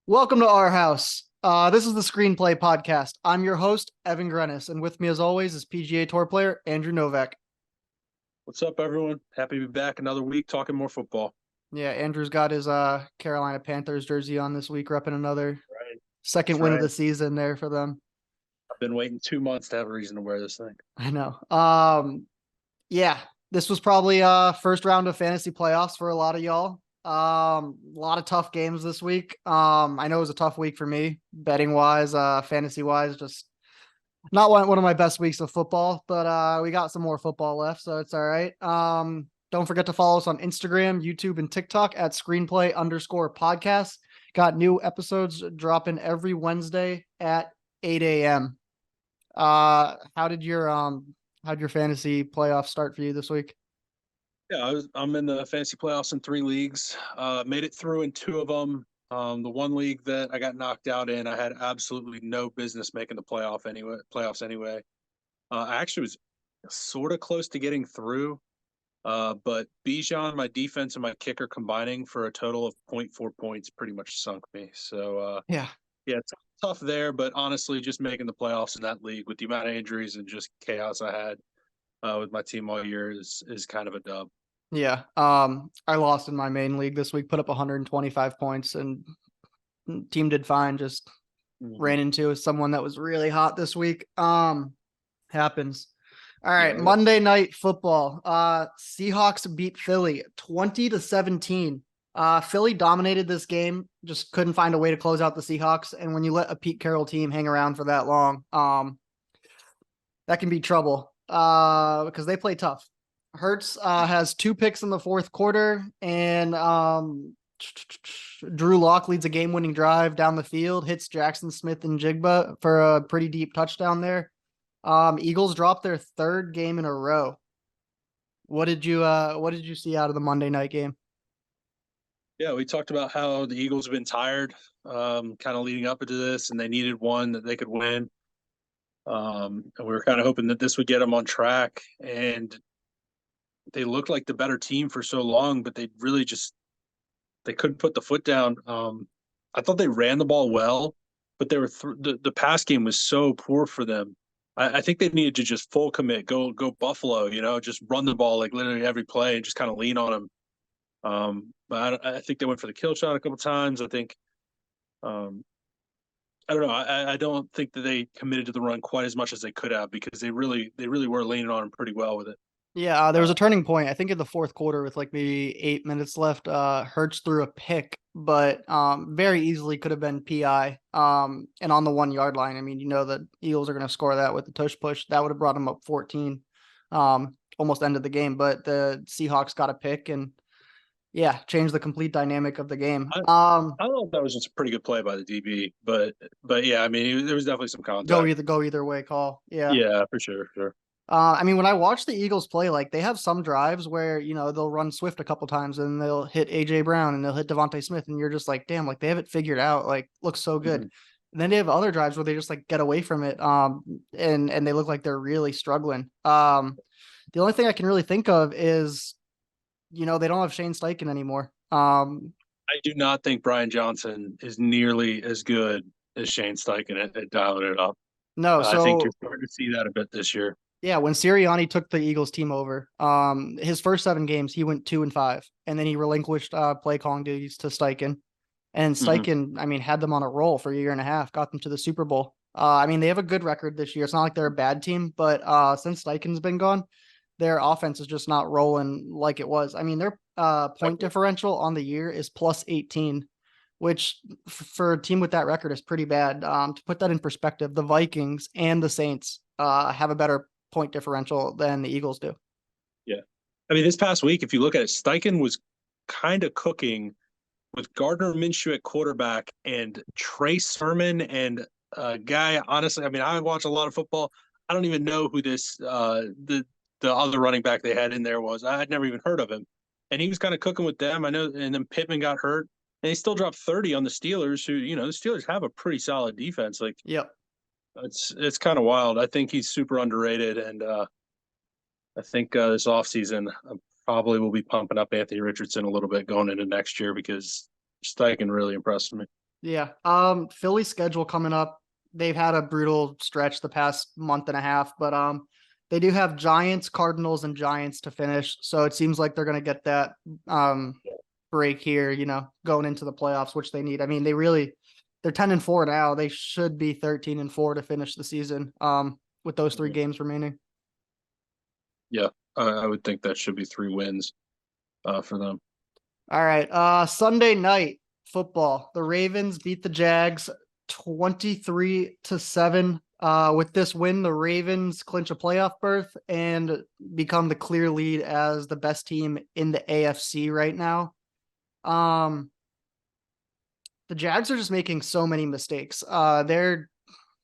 Welcome to our house. This is the Screenplay Podcast. I'm your host, Evan Grenis, and with me, as always, is PGA Tour player Andrew Novak. What's up, everyone? Happy to be back another week talking more football. Yeah, Andrew's got his Carolina Panthers jersey on this week, repping another Right. second That's win of right. the season there for them. I've been waiting 2 months to have a reason to wear this thing. I know. Yeah, this was probably first round of fantasy playoffs for a lot of y'all. A lot of tough games this week. I know it was a tough week for me, betting wise, fantasy wise, just not one of my best weeks of football, but we got some more football left, so it's all right. Don't forget to follow us on Instagram, YouTube, and TikTok at screenplay_podcast. Got new episodes dropping every Wednesday at 8 a.m. How'd your fantasy playoff start for you this week? Yeah, I'm in the fantasy playoffs in 3 leagues. Made it through in two of them. The one league that I got knocked out in, I had absolutely no business making the playoffs anyway. I actually was sort of close to getting through, but Bijan, my defense, and my kicker combining for a total of zero point 0.4 points pretty much sunk me. So Yeah. yeah, it's tough there, but honestly, just making the playoffs in that league with the amount of injuries and just chaos I had with my team all year is kind of a dub. Yeah. I lost in my main league this week, put up 125 points, and team did fine. Just Mhm. ran into someone that was really hot this week. Happens. All right, Yeah, Monday Night Football. Seahawks beat Philly 20-17. Philly dominated this game, just couldn't find a way to close out the Seahawks. And when you let a Pete Carroll team hang around for that long, that can be trouble. Because they play tough. Hurts has two picks in the fourth quarter, and Drew Lock leads a game-winning drive down the field, hits Jackson Smith and Jigba for a pretty deep touchdown there. Eagles dropped their third game in a row. What did you see out of the Monday night game? yeah. We talked about how the Eagles have been tired, kind of leading up into this, and they needed one that they could win. And we were kind of hoping that this would get them on track. And they looked like the better team for so long, but they really just they couldn't put the foot down. I thought they ran the ball well, but they were the pass game was so poor for them. I think they needed to just full commit, go Buffalo, just run the ball like literally every play and just kind of lean on them. But I think they went for the kill shot a couple times. I think um, I don't know. I don't think that they committed to the run quite as much as they could have because they really were leaning on him pretty well with it. Yeah, there was Uh, a turning point. I think in the fourth quarter with like maybe 8 minutes left. Hurts threw a pick, but very easily could have been PI. And on the 1 yard line, I mean, you know that Eagles are going to score that with the tush push. That would have brought them up 14. Almost ended the game, but the Seahawks got a pick and yeah, changed the complete dynamic of the game. I I don't know if that was just a pretty good play by the DB, but yeah, I mean there was definitely some contact. Go either way call. Yeah. Yeah, for sure, for sure. I mean, when I watch the Eagles play, like they have some drives where they'll run Swift a couple times and they'll hit AJ Brown and they'll hit Devontae Smith, and you're just like, damn, like they have it figured out. Like looks so good. Mhm. And then they have other drives where they just like get away from it. And they look like they're really struggling. The only thing I can really think of is they don't have Shane Steichen anymore. I do not think Brian Johnson is nearly as good as Shane Steichen at dialing it up. No, I think you're so starting to see that a bit this year. yeah, when Sirianni took the Eagles team over, his first 7 games he went 2-5, and then he relinquished play calling duties to Steichen. And Hmm. Steichen, I mean, had them on a roll for a year and a half, got them to the Super Bowl. I mean, they have a good record this year. It's not like they're a bad team, but since Steichen's been gone, their offense is just not rolling like it was. I mean, their point differential on the year is plus 18, which for a team with that record is pretty bad. To put that in perspective, the Vikings and the Saints have a better point differential than the Eagles do. Yeah. I mean, this past week, if you look at it, Steichen was kind of cooking with Gardner Minshew at quarterback and Trey Sermon and a guy. Honestly, I mean, I watch a lot of football. I don't even know who the other running back they had in there was. I had never even heard of him, and he was kind of cooking with them. I know, and then Pittman got hurt, and he still dropped 30 on the Steelers. Who the Steelers have a pretty solid defense. Like Yep. it's kind of wild. I think he's super underrated, and I think this offseason probably will be pumping up Anthony Richardson a little bit going into next year because Steichen really impressed me. Yeah. Philly's schedule coming up. They've had a brutal stretch the past month and a half, but they do have Giants, Cardinals, and Giants to finish. So it seems like they're gonna get that um break here, going into the playoffs, which they need. I mean, they're 10-4 now. They should be 13-4 to finish the season. With those three Mhm. games remaining. Yeah, I would think that should be 3 wins for them. All right. Sunday night football. The Ravens beat the Jags 23-7. With this win, the Ravens clinch a playoff berth and become the clear lead as the best team in the AFC right now. The Jags are just making so many mistakes. They're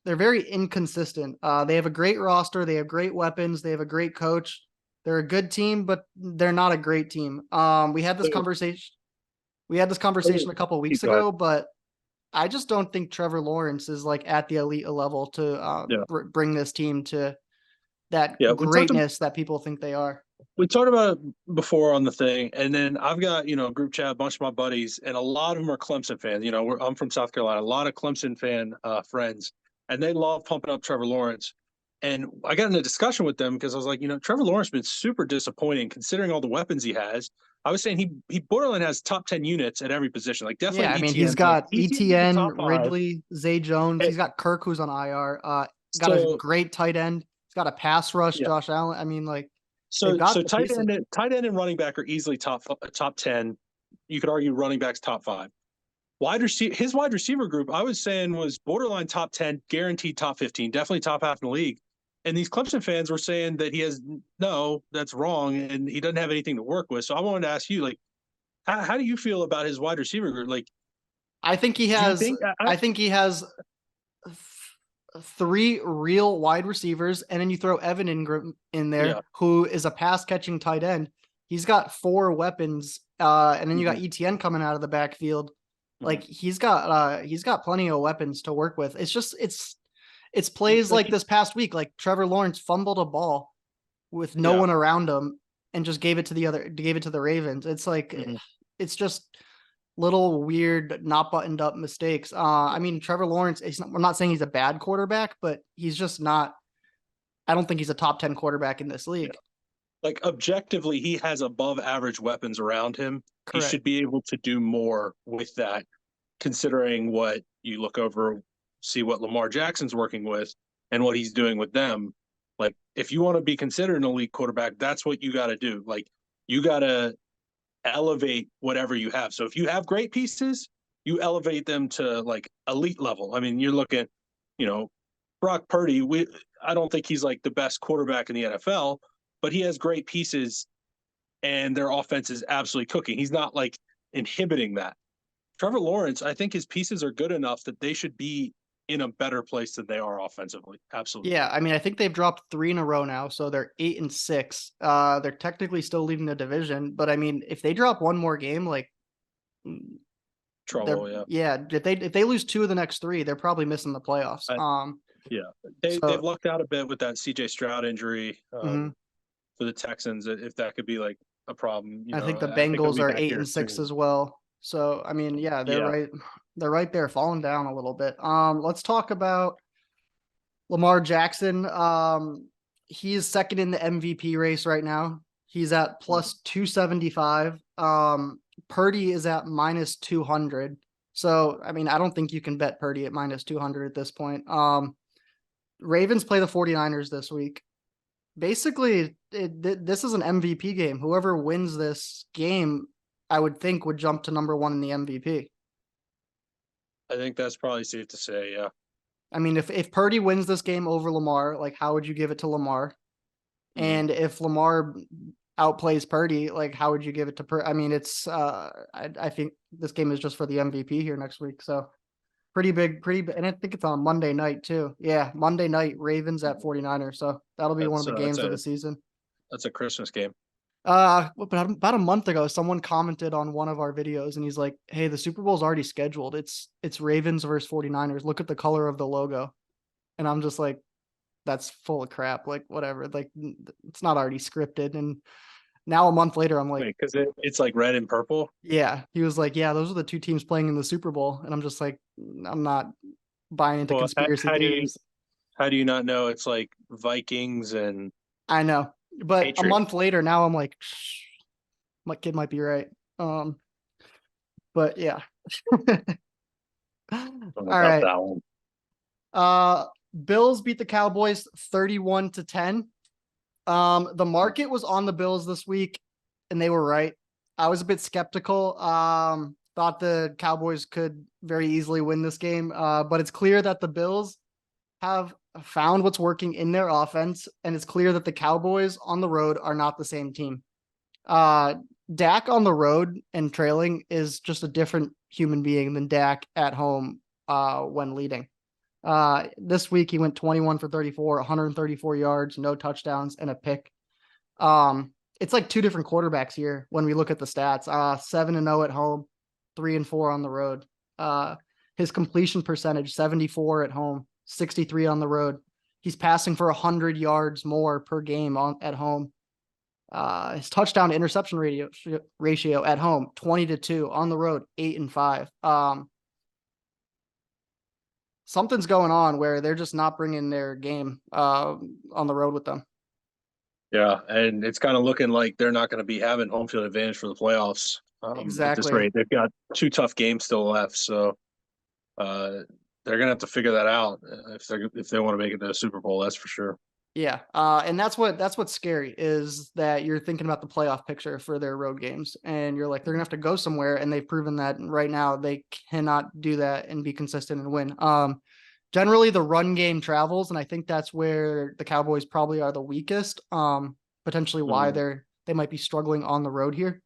very inconsistent. They have a great roster, they have great weapons, they have a great coach. They're a good team, but they're not a great team. We had this So, conversation. We had this conversation a couple of weeks keep going. ago, but I just don't think Trevor Lawrence is like at the elite level to Yeah, bring this team to that yeah. greatness that people think they are. We talked about it before on the thing, and then I've got a group chat, a bunch of my buddies, and a lot of them are Clemson fans. I'm from South Carolina, a lot of Clemson fan friends, and they love pumping up Trevor Lawrence. And I got in a discussion with them because I was like, Trevor Lawrence has been super disappointing considering all the weapons he has. I was saying he borderline has top 10 units at every position, like Yeah, definitely I mean, he's ETN. Like got ETN is the ETN, top five. Ridley, Zay Jones. And He's got Kirk, who's on IR. Got a so great tight end. He's got a pass rush, yeah, Josh Allen. I mean, like they've so got the tight pieces. end, tight end and running back are easily top 10. You could argue running backs top five. His wide receiver group, I was saying was borderline top 10, guaranteed top 15, definitely top half in the league. And these Clemson fans were saying that that's wrong, and he doesn't have anything to work with. So I wanted to ask you, like, how do you feel about his wide receiver group? Like, I think he do you has. think I think he has three real wide receivers, and then you throw Evan Ingram in yeah, there, who is a pass catching tight end. He's got four weapons, and then you got mm-hmm, ETN coming out of the backfield. mm-hmm. Like he's got plenty of weapons to work with. It's plays Like like this past week, like Trevor Lawrence fumbled a ball with no yeah, one around him and just gave it to the Ravens. It's like mm-hmm, it's just little weird, not buttoned up mistakes. I mean, Trevor Lawrence, I'm not saying he's a bad quarterback, but he's just not. I don't think he's a top 10 quarterback in this yeah. league. Like objectively, he has above average weapons around him. He Correct. should be able to do more with that, considering what you look over, see what Lamar Jackson's working with and what he's doing with them. Like, if you want to be considered an elite quarterback, that's what you got to do. Like, you got to elevate whatever you have. So if you have great pieces, you elevate them to like elite level. I mean, you're looking, you know, Brock Purdy. I don't think he's like the best quarterback in the NFL, but he has great pieces, and their offense is absolutely cooking. He's not like inhibiting that. Trevor Lawrence, I think his pieces are good enough that they should be in a better place than they are offensively. Absolutely. Yeah, I mean, I think they've dropped three in a row now, so they're 8-6. They're technically still leading the division, but I mean, if they drop one more game, like they're Trouble, yeah. yeah, if they lose two of the next three, they're probably missing the playoffs. I, yeah. They've So lucked out a bit with that CJ Stroud injury mhm. for the Texans. If that could be like a problem, I think the I think he'll Bengals be are back eight here and six soon. as well. So I mean, yeah, they're Yeah. right. They're right there, falling down a little bit. Let's talk about Lamar Jackson. He's second in the MVP race right now. He's at plus 275. Purdy is at minus 200. So I mean, I don't think you can bet Purdy at minus 200 at this point. Ravens play the 49ers this week. Basically, this is an MVP game. Whoever wins this game, I would think, would jump to number one in the MVP. I think that's probably safe to say. Yeah. I mean, if Purdy wins this game over Lamar, like how would you give it to Lamar? Mm-hmm. And if Lamar outplays Purdy, like how would you give it to Purdy? I mean, I think this game is just for the MVP here next week. So pretty big, and I think it's on Monday night too. Yeah, Monday night, Ravens at 49ers. So that'll be one of That's the uh, that's games of a the season. that's a Christmas game. About a month ago, someone commented on one of our videos and he's like, "Hey, the Super Bowl's already scheduled. It's Ravens versus 49ers. Look at the color of the logo." And I'm just like, that's full of crap. Like, whatever. Like, it's not already scripted. And Now a month later, I'm like, Wait, because it's like red and purple. yeah. He was like, yeah, those are the two teams playing in the Super Bowl, and I'm just like, I'm not buying into Well, conspiracy theories. how do you not know it's like Vikings and I know, but a Patriots? month later, now I'm like, my kid might be right. Um, but yeah. Don't know All about right. that one. Uh, Bills beat the Cowboys 31-10. The market was on the Bills this week, and they were right. I was a bit skeptical. Thought the Cowboys could very easily win this game. But it's clear that the Bills have found what's working in their offense, and it's clear that the Cowboys on the road are not the same team. Uh, Dak on the road and trailing is just a different human being than Dak at home when leading. This week he went 21 for 34, 134 yards, no touchdowns, and a pick. It's like two different quarterbacks here when we look at the stats. 7-0 at home, 3-4 on the road. His completion percentage 74 at home, 63 on the road. He's passing for 100 yards more per game at home. His touchdown to interception ratio at home 20-2, on the road 8-5. Something's going on where they're just not bringing their game on the road with them. Yeah, and it's kind of looking like they're not going to be having home field advantage for the playoffs at this Exactly. rate. They've got two tough games still left, so they're going to have to figure that out if they want to make it to the Super Bowl. That's for sure. Yeah. And that's what's scary is that you're thinking about the playoff picture for their road games, and you're like, they're gonna have to go somewhere, and they've proven that right now they cannot do that and be consistent and win. Generally the run game travels, and I think that's where the Cowboys probably are the weakest. Potentially why Mhm. they might be struggling on the road here.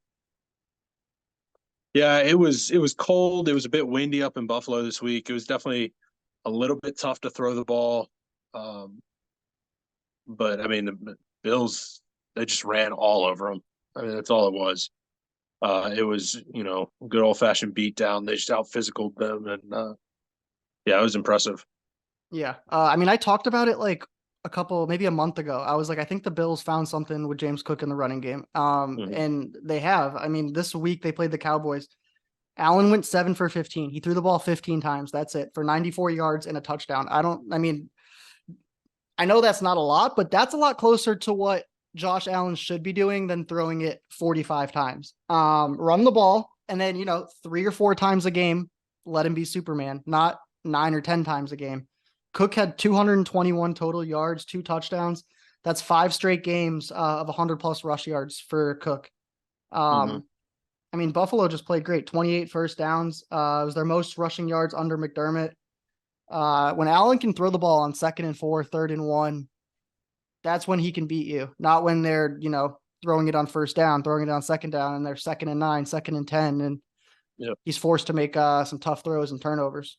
Yeah, it was cold. It was a bit windy up in Buffalo this week. It was definitely a little bit tough to throw the ball. Um, but I mean, the Bills, they just ran all over them. I mean, that's all it was. It was, good old fashioned beat down. They just out physicaled them, and yeah, it was impressive. Yeah. I mean, I talked about it like maybe a month ago. I was like, I think the Bills found something with James Cook in the running game. Mhm. And they have. I mean, this week they played the Cowboys. Allen went 7 for 15. He threw the ball 15 times. That's it, for 94 yards and a touchdown. I mean, I know that's not a lot, but that's a lot closer to what Josh Allen should be doing than throwing it 45 times. Run the ball, and then, 3 or 4 times a game, let him be Superman, not 9 or 10 times a game. Cook had 221 total yards, 2 touchdowns. That's 5 straight games of 100 plus rush yards for Cook. Mhm. Um, I mean, Buffalo just played great. 28 first downs. It was their most rushing yards under McDermott. When Allen can throw the ball on 2nd and 4, 3rd and 1, that's when he can beat you. Not when they're, throwing it on first down, throwing it on second down, and they're 2nd and 9, 2nd and 10, and Yeah, he's forced to make some tough throws and turnovers.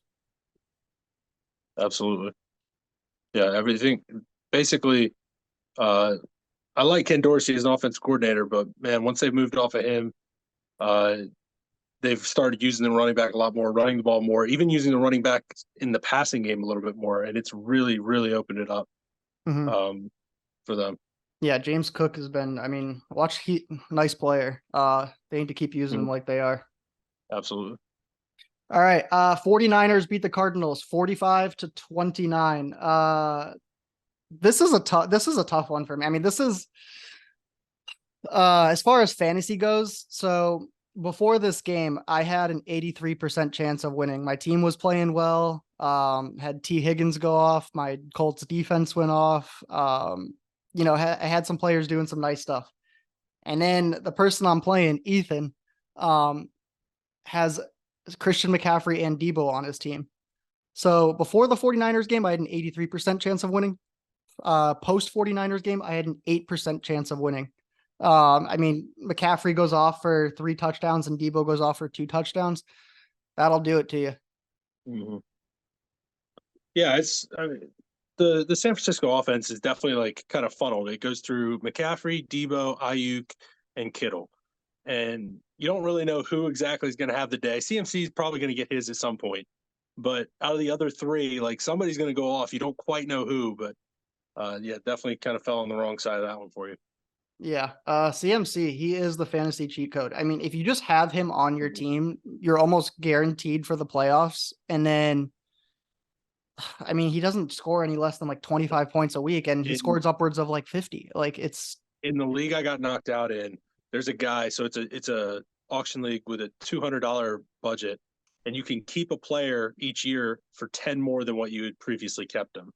absolutely. Yeah, everything basically. Uh, I like Ken Dorsey as an offense coordinator, but man, once they've moved off of him, uh, they've started using the running back a lot more, running the ball more, even using the running back in the passing game a little bit more, and it's really, really opened it up Mm-hmm. um, for them. Yeah, James Cook has been, I mean, nice player. They need to keep using him Mhm. like they are. Absolutely. All right. 49ers beat the Cardinals 45-29. This is a tough one for me. I mean, this is as far as fantasy goes. So before this game, I had an 83% chance of winning. My team was playing well. Had T. Higgins go off. My Colts defense went off. I had some players doing some nice stuff. And then the person I'm playing, Ethan, um, has Christian McCaffrey and Debo on his team. So before the 49ers game, I had an 83% chance of winning. Post 49ers game, I had an 8% chance of winning. I mean, McCaffrey goes off for 3 touchdowns and Debo goes off for 2 touchdowns. That'll do it to you. Mhm. Yeah, I mean, the San Francisco offense is definitely like kind of funneled. It goes through McCaffrey, Debo, Ayuk, and Kittle, and you don't really know who exactly is going to have the day. CMC is probably going to get his at some point, but out of the other three, like somebody's going to go off. You don't quite know who, but yeah, definitely kind of fell on the wrong side of that one for you. Yeah. CMC, he is the fantasy cheat code. I mean, if you just have him on your team, you're almost guaranteed for the playoffs. And then, I mean, he doesn't score any less than like 25 points a week, and he In scores upwards of like 50. Like it's, in the league I got knocked out in, there's a guy. So it's a auction league with a $200 budget, and you can keep a player each year for 10 more than what you had previously kept them,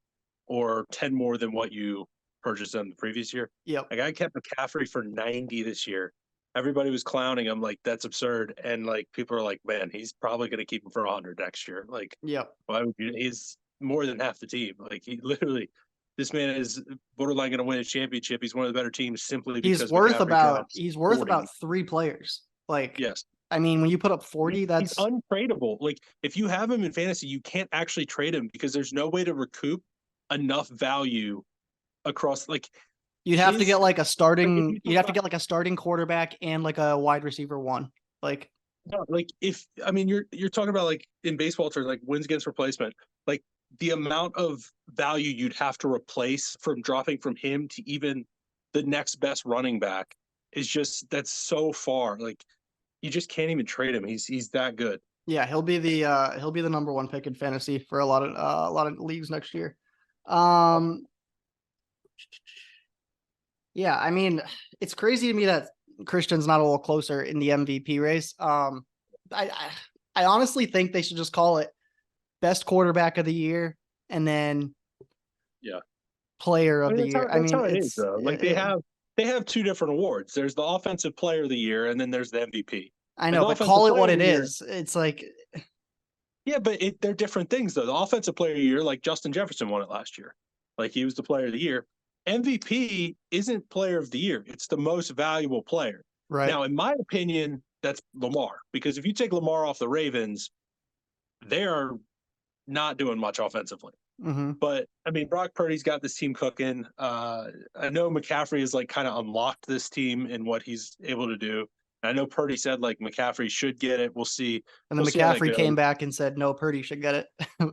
or 10 more than what you purchased them the previous year. yep. Like I kept McCaffrey for 90 this year. Everybody was clowning him like that's absurd, and like people are like, man, he's probably going to keep him for 100 next year. Like, Yep. why would you? He's more than half the team. Like he literally, this man is borderline going to win a championship. He's one of the better teams simply He's because worth McCaffrey about drops he's worth 40. about 3 players. Like, Yes, I mean, when you put up 40, he's that's untradeable. Like if you have him in fantasy, you can't actually trade him because there's no way to recoup enough value across like you'd have to his get like a like if starting you you'd talk have to about get like a starting quarterback and like a wide receiver one. Like, no, like if I mean you're talking about like in baseball terms like wins against replacement, like the amount of value you'd have to replace from dropping from him to even the next best running back is just that's so far. Like you just can't even trade him. He's that good. yeah, he'll be the number one pick in fantasy for a lot of leagues next year. Um yeah, I mean, it's crazy to me that Christian's not a little closer in the MVP race. I honestly think they should just call it best quarterback of the year and then Yeah. player I of mean the that's how year. I that's mean, how it is it's though. Like they have two different awards. There's the offensive player of the year and then there's the MVP. I And know, the but offensive call it player what of it the year, is. It's like, yeah, but they're different things though. The offensive player of the year, like Justin Jefferson won it last year. Like he was the player of the year. MVP isn't player of the year. It's the most valuable player. right. Now, in my opinion, that's Lamar. Because if you take Lamar off the Ravens, they are not doing much offensively. Hmm. But I mean, Brock Purdy's got this team cooking. I know McCaffrey has like kind of unlocked this team in what he's able to do. I know Purdy said like McCaffrey should get it. We'll see. And then We'll see how that McCaffrey goes. came back and said, no, Purdy should get it.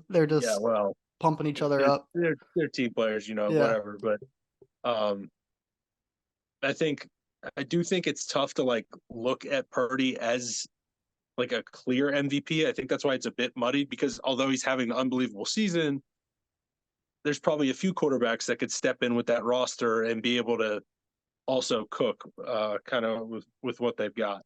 They're Yeah, just well, pumping each other up. they're team players, Yeah. whatever. But um, I think I do think it's tough to like look at Purdy as like a clear MVP. I think that's why it's a bit muddied because although he's having an unbelievable season, there's probably a few quarterbacks that could step in with that roster and be able to also cook kind of with what they've got.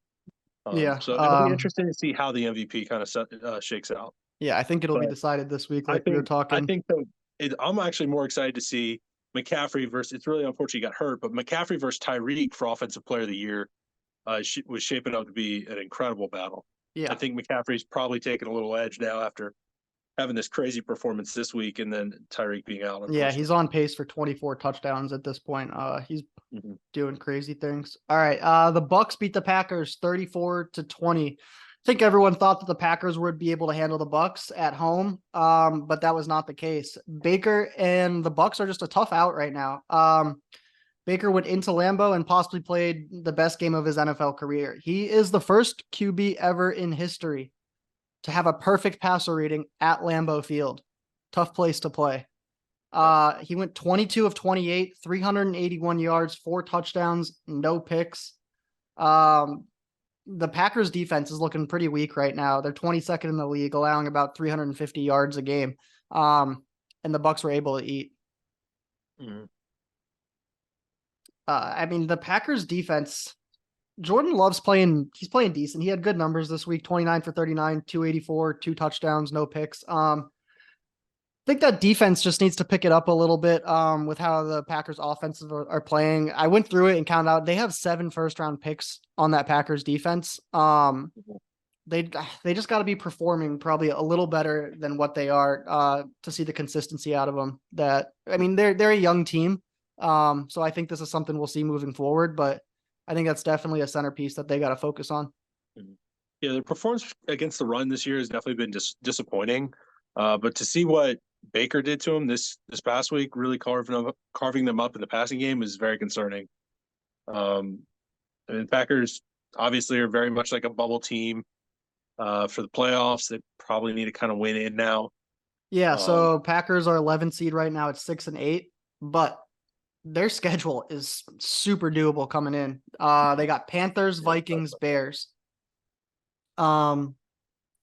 Yeah. So it'll be interesting to see how the MVP kind of shakes out. Yeah. I think it'll be But decided this week, I like we were think I talking. think that I'm actually more excited to see McCaffrey versus. It's really unfortunate he got hurt, but McCaffrey versus Tyreek for Offensive Player of the Year was shaping up to be an incredible battle. I Yeah. think McCaffrey's probably taking a little edge now after having this crazy performance this week, and then Tyreek being out. Yeah. He's Unfortunately, on pace for 24 touchdowns at this point. He's Mhm. doing crazy things. All right. The Bucs beat the Packers 34-20. I think everyone thought that the Packers would be able to handle the Bucs at home, but that was not the case. Baker and the Bucs are just a tough out right now. Baker went into Lambeau and possibly played the best game of his NFL career. He is the first QB ever in history to have a perfect passer rating at Lambeau Field. Tough place to play. He went 22 of 28, 381 yards, 4 touchdowns, no picks. The Packers defense is looking pretty weak right now. They're 22nd in the league, allowing about 350 yards a game. And the Bucs were able to eat. Mhm. I mean, the Packers defense, Jordan Love's playing, he's playing decent. He had good numbers this week, 29 for 39, 284, 2 touchdowns, no picks. Think that defense just needs to pick it up a little bit with how the Packers offenses are playing. I went through it and counted out they have 7 first-round picks on that Packers defense. They just got to be performing probably a little better than what they are to see the consistency out of them. That I mean, they're a young team, so I think this is something we'll see moving forward. But I think that's definitely a centerpiece that they got to focus on. Yeah, their performance against the run this year has definitely been disappointing. But to see what Baker did to him this past week, really carving them up in the passing game, is very concerning. I mean, Packers obviously are very much like a bubble team for the playoffs. They probably need to kind of win in now. Yeah, so Packers are 11 seed right now. It's 6-8, but their schedule is super doable coming in. They got Panthers, Vikings, Bears. Um,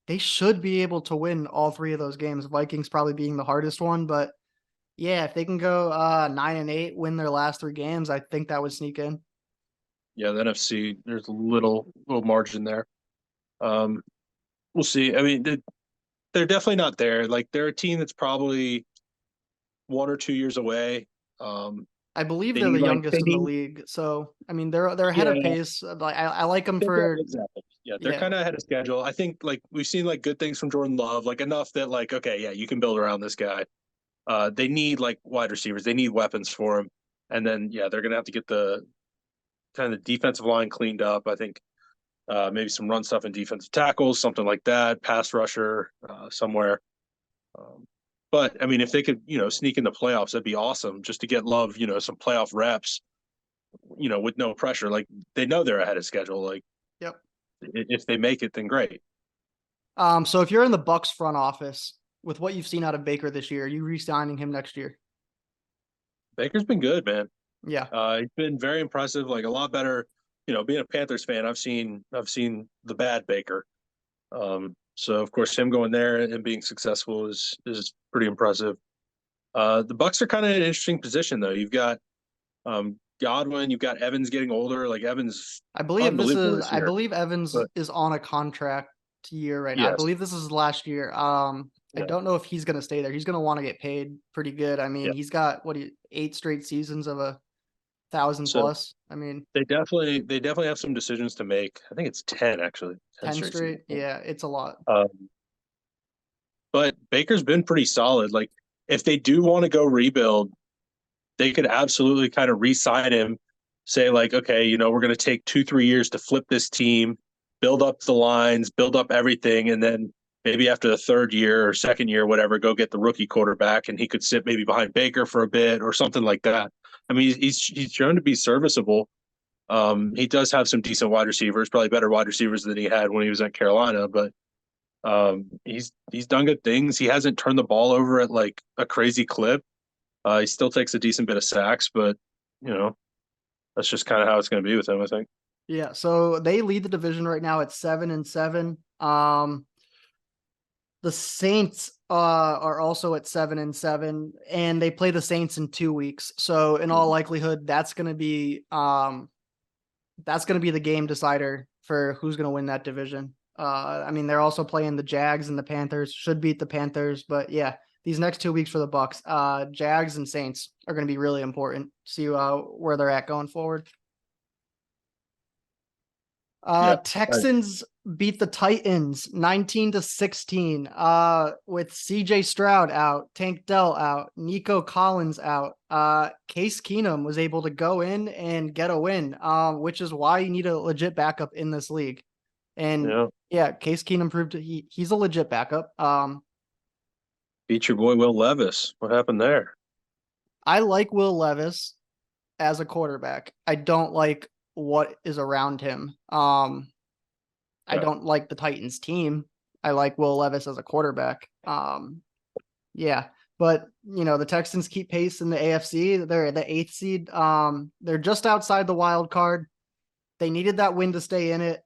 they should be able to win all three of those games. Vikings probably being the hardest one, but yeah, if they can go 9-8, win their last three games, I think that would sneak in. Yeah, the NFC, there's a little margin there. Um, we'll see. I mean, they're definitely not there. Like they're a team that's probably 1 or 2 years away. Um, I believe they they're need the like they youngest in the need league, so I mean they're ahead of yeah, pace. Like I like them they're for exactly. Yeah, they're yeah. kind of ahead of schedule. I think like we've seen like good things from Jordan Love, like enough that like okay, yeah, you can build around this guy. They need like wide receivers. They need weapons for him, and then yeah, they're gonna have to get the kind of the defensive line cleaned up. I think maybe some run stuff and defensive tackles, something like that, pass rusher somewhere. Um, but I mean, if they could, sneak in the playoffs, that'd be awesome. Just to get Love, some playoff reps, with no pressure. Like they know they're ahead of schedule. Like Yep. if they make it, then great. So if you're in the Bucs front office with what you've seen out of Baker this year, are you re-signing him next year? Baker's been good, man. Yeah. He's been very impressive. Like a lot better. Being a Panthers fan, I've seen the bad Baker. So of course, him going there and being successful is pretty impressive. The Bucs are kind of in an interesting position though. You've got Godwin, you've got Evans getting older. Like Evans, unbelievable this I year. believe Evans But is on a contract year right now. I yes, believe this is last year. I yeah, don't know if he's gonna stay there. He's gonna want to get paid pretty good. I mean, yeah. he's got 8 straight seasons of 1,000 So plus. I mean, they definitely have some decisions to make. I think it's 10 actually, 10 10 straight seasons. straight. Yeah, it's a lot. But Baker's been pretty solid. Like if they do want to go rebuild, they could absolutely kind of re-sign him, say like, okay, we're going to take 2-3 years to flip this team, build up the lines, build up everything, and then maybe after the third year or second year, whatever, go get the rookie quarterback, and he could sit maybe behind Baker for a bit or something like that. I mean, he's shown to be serviceable. He does have some decent wide receivers, probably better wide receivers than he had when he was at Carolina, but he's done good things. He hasn't turned the ball over at like a crazy clip. He still takes a decent bit of sacks, but you know that's just kind of how it's going to be with him, I think. Yeah, so they lead the division right now at 7-7. The Saints are also at 7-7, and they play the Saints in 2 weeks. So in all likelihood, that's gonna be the game decider for who's gonna win that division. I mean, they're also playing the Jags and the Panthers. Should beat the Panthers, but yeah, these next 2 weeks for the Bucs, Jags and Saints are going to be really important. See where they're at going forward. Yeah, Texans beat the Titans 19-16. With CJ Stroud out, Tank Dell out, Nico Collins out. Case Keenum was able to go in and get a win. Which is why you need a legit backup in this league. And yeah. yeah, Case Keenum proved he's a legit backup. Beat your boy Will Levis. What happened there? I like Will Levis as a quarterback. I don't like what is around him. I Yeah, don't like the Titans team. I like Will Levis as a quarterback. Yeah, but the Texans keep pace in the AFC. They're the 8th seed. They're just outside the wild card. They needed that win to stay in it.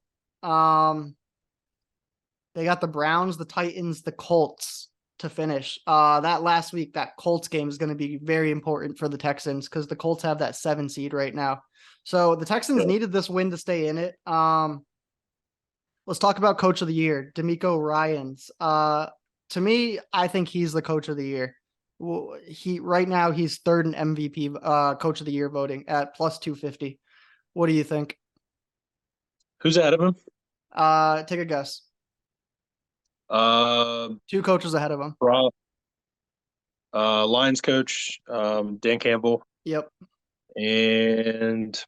They got the Browns, the Titans, the Colts to finish. That last week, that Colts game is going to be very important for the Texans because the Colts have that 7 seed right now. So the Texans yeah. needed this win to stay in it. Let's talk about Coach of the Year, D'Amico Ryans. To me, I think he's the Coach of the Year. Right now he's third in MVP Coach of the Year voting at plus 250. What do you think? Who's ahead of him? Take a guess. Um, 2 coaches ahead of him. Lions coach Dan Campbell, Yep. and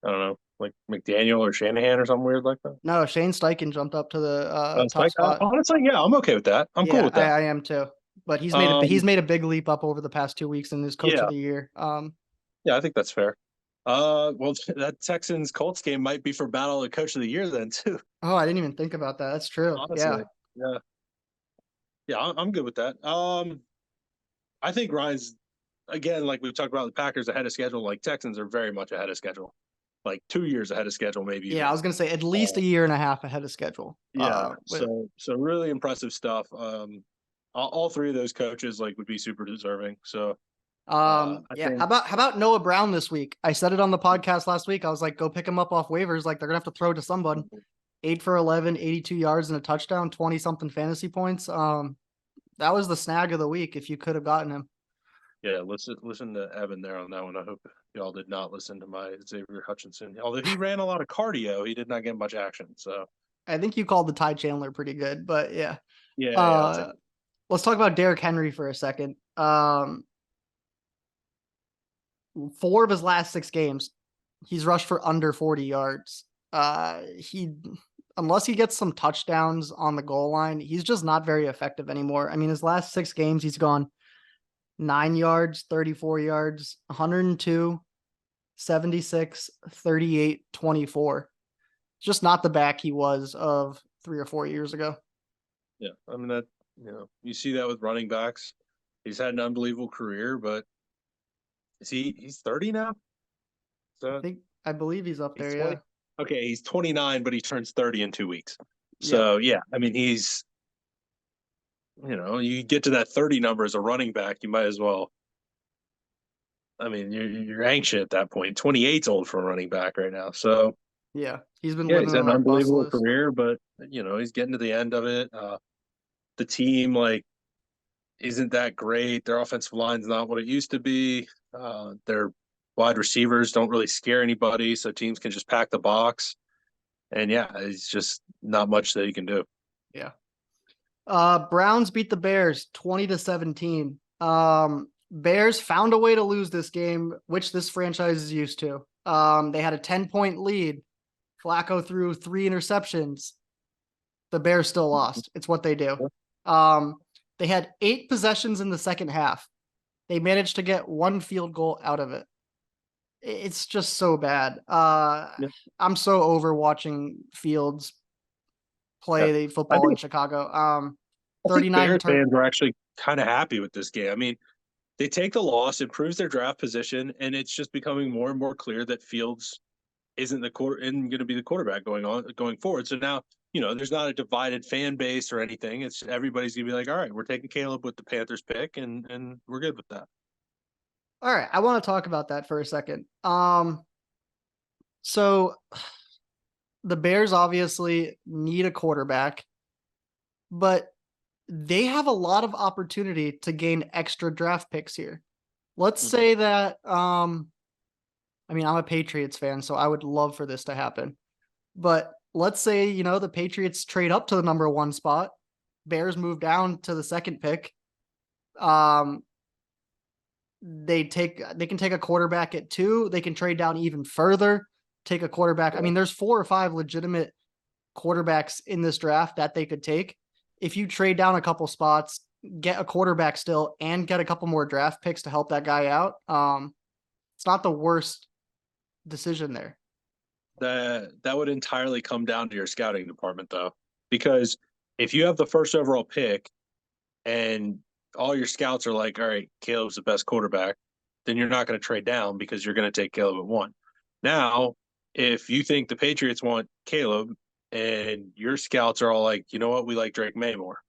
I don't know, like McDaniel or Shanahan or something weird like that. No, Shane Steichen jumped up to the It's top like spot. honestly, yeah, I'm okay with that. I'm cool Yeah, with that. I am too. But he's Um, made a big leap up over the past 2 weeks in his Coach of yeah, the Year. yeah, I think that's fair. Well, that Texans Colts game might be for Battle of Coach of the Year then too. Oh, I didn't even think about that. That's true. Yeah. Honestly, yeah, yeah, I'm good with that. I think Ryan's again, like we've talked about the Packers ahead of schedule, like Texans are very much ahead of schedule, like 2 years ahead of schedule, maybe Yeah, I even. was gonna say at least a year and a half ahead of schedule. Yeah. With So really impressive stuff. All three of those coaches like would be super deserving. So I yeah, think how about Noah Brown this week? I said it on the podcast last week. I was like, go pick him up off waivers. Like they're gonna have to throw to someone. 8 for 11, 82 yards and a touchdown, 20 something fantasy points. That was the snag of the week if you could have gotten him. yeah, listen to Evan there on that one. I hope y'all did not listen to my Xavier Hutchinson. Although he ran a lot of cardio, he did not get much action. So I think you called the Ty Chandler pretty good, but yeah. yeah, I'll take it. Let's talk about Derrick Henry for a second. 4 of his last 6 games, he's rushed for under 40 yards. He unless he gets some touchdowns on the goal line, he's just not very effective anymore. I mean, his last 6 games, he's gone 9 yards, 34 yards, 102, 76, 38, 24. Just not the back he was of 3 or 4 years ago. Yeah, I mean that you see that with running backs. He's had an unbelievable career, but he's 30 now? So I believe he's up he's there. 20. Yeah. Okay, he's 29, but he turns 30 in 2 weeks. Yep. So yeah, I mean he's you get to that 30 number as a running back, you might as well. I mean, you're anxious at that point. 28's old for a running back right now. So Yeah. He's been yeah, living he's had on an our bus unbelievable list. career, but he's getting to the end of it. The team like isn't that great. Their offensive line's not what it used to be. Their wide receivers don't really scare anybody, so teams can just pack the box. And yeah, it's just not much that he can do. Yeah. Browns beat the Bears 20-17. Bears found a way to lose this game, which this franchise is used to. They had a 10-point lead. Flacco threw 3 interceptions. The Bears still lost. It's what they do. They had 8 possessions in the second half. They managed to get 1 field goal out of it. It's just so bad. Yeah. I'm so over watching Fields Yeah. play the I football in think Chicago. I think 39 Bears turn. fans are actually kind of happy with this game. I mean, they take the loss, improves their draft position, and it's just becoming more and more clear that Fields isn't going to be the quarterback going forward. So now, there's not a divided fan base or anything. It's everybody's gonna be like, all right, we're taking Caleb with the Panthers pick, and we're good with that. All right, I want to talk about that for a second. So the Bears obviously need a quarterback, but they have a lot of opportunity to gain extra draft picks here. Let's say that I mean, I'm a Patriots fan, so I would love for this to happen. But let's say, the Patriots trade up to the number 1 spot. Bears move down to the 2nd pick. They can take a quarterback at 2. They can trade down even further, take a quarterback. I mean, there's 4 or 5 legitimate quarterbacks in this draft that they could take. If you trade down a couple spots, get a quarterback still, and get a couple more draft picks to help that guy out, it's not the worst decision there. That would entirely come down to your scouting department, though, because if you have the first overall pick and all your scouts are like, all right, Caleb's the best quarterback, then you're not going to trade down because you're going to take Caleb at 1. Now, if you think the Patriots want Caleb and your scouts are all like, you know what, we like Drake May more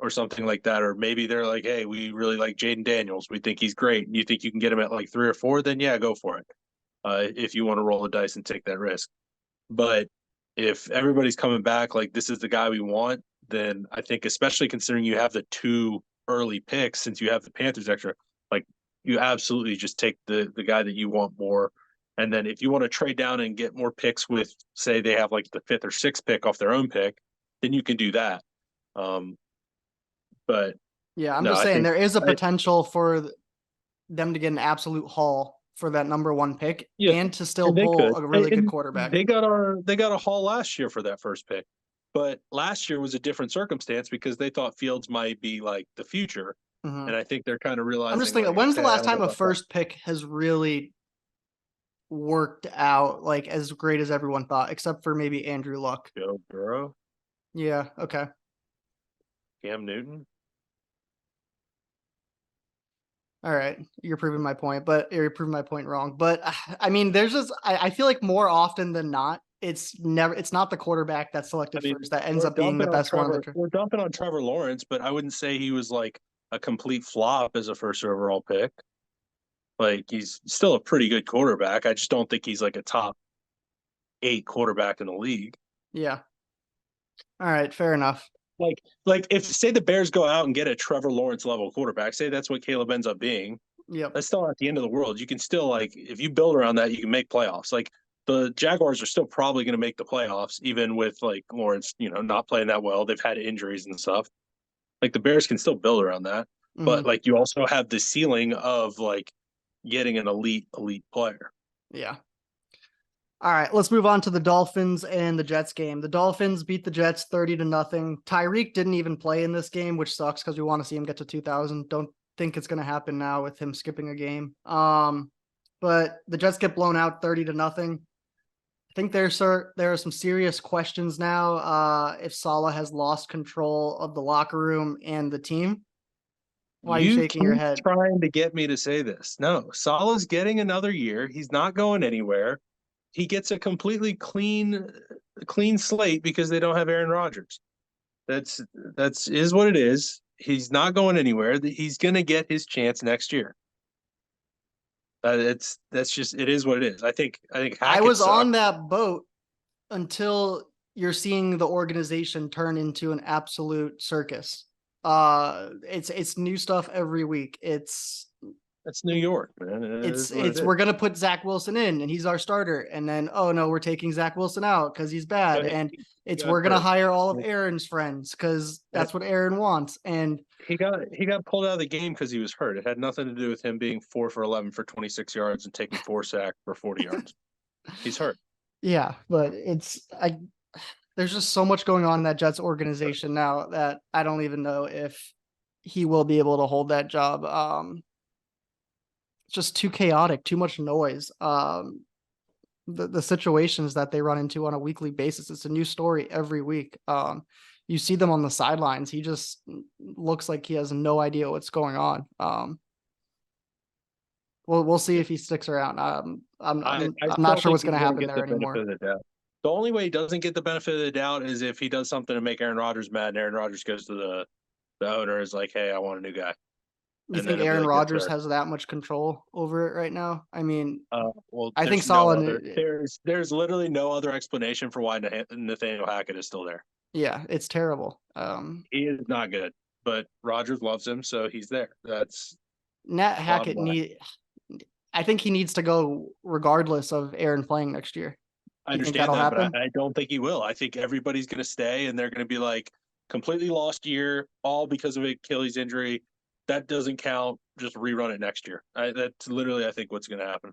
or something like that, or maybe they're like, hey, we really like Jaden Daniels. We think he's great. And you think you can get him at like 3 or 4, then yeah, go for it. If you want to roll the dice and take that risk. But if everybody's coming back like this is the guy we want, then I think, especially considering you have the 2 early picks, since you have the Panthers extra, like you absolutely just take the guy that you want more. And then if you want to trade down and get more picks with, say, they have like the 5th or 6th pick off their own pick, then you can do that. But Yeah, I'm no, just I saying think there is a potential for them to get an absolute haul for that number 1 pick yeah, and to still and they pull could. a really good And quarterback. they got a haul last year for that first pick. But last year was a different circumstance because they thought Fields might be like the future. Mm-hmm. And I think they're kind of I'm just realizing thinking, like, when's the okay, I last don't know time a about that. first pick has really worked out like as great as everyone thought, except for maybe Andrew Luck? Joe Burrow, Yeah. Okay. Cam Newton. All right, you're proving my point, but you're proving my point wrong. But I mean, there's just I feel like more often than not, it's not the quarterback that's I selected mean, first that ends up being the best one of the draft. We're dumping on Trevor Lawrence, but I wouldn't say he was like a complete flop as a first overall pick. Like he's still a pretty good quarterback. I just don't think he's like a top 8 quarterback in the league. Yeah. All right, fair enough. Like if say the Bears go out and get a Trevor Lawrence level quarterback, say that's what Caleb ends up being, Yep. that's still not the end of the world. You can still like if you build around that, you can make playoffs. Like the Jaguars are still probably going to make the playoffs, even with like Lawrence, not playing that well. They've had injuries and stuff. Like the Bears can still build around that, but Hmm. like you also have the ceiling of like getting an elite player. Yeah. All right, let's move on to the Dolphins and the Jets game. The Dolphins beat the Jets 30-0. Tyreek didn't even play in this game, which sucks because we want to see him get to 2,000. Don't think it's going to happen now with him skipping a game. But the Jets get blown out 30-0. I think there are some serious questions now. If Saleh has lost control of the locker room and the team. Why are you You shaking your keep head? trying to get me to say this. No, Salah's getting another year. He's not going anywhere. He gets a completely clean slate because they don't have Aaron Rodgers. That's is what it is. He's not going anywhere. He's going to get his chance next year. That's just it is what it is. I think I Hackett was sucks. on that boat until you're seeing the organization turn into an absolute circus. It's new stuff every week. That's New York, man. It is what it It's is. we're gonna put Zach Wilson in and he's our starter, and then oh no, we're taking Zach Wilson out because he's bad, But and he it's got we're gonna hurt. hire all of Aaron's friends because that's what Aaron wants. And He got pulled out of the game because he was hurt. It had nothing to do with him being 4 for 11 for 26 yards and taking 4 sacks for 40 yards. He's hurt. yeah, but there's just so much going on in that Jets organization now that I don't even know if he will be able to hold that job. It's just too chaotic, too much noise. The situations that they run into on a weekly basis, it's a new story every week. You see them on the sidelines. He just looks like he has no idea what's going on. We'll see if he sticks around. I I'm not still sure think what's going he's to going to happen get the there benefit anymore. of the doubt. The only way he doesn't get the benefit of the doubt is if he does something to make Aaron Rodgers mad, and Aaron Rodgers goes to the owner is like, "Hey, I want a new guy," You and then think he'll be Aaron like, "Yes, Rodgers sir." has that much control over it right now? I mean, Well, I think there's no other. Solid. There's literally no other explanation for why Nathaniel Hackett is still there. Yeah, it's terrible. He is not good, but Rodgers loves him, so he's there. That's Nat bottom Hackett line. I think he needs to go regardless of Aaron playing next year. I Do you think understand that'll that, but happen? I don't think he will. I think everybody's going to stay, and they're going to be like completely lost year, all because of Achilles injury. That doesn't count. Just rerun it next year. That's literally, I think, what's going to happen.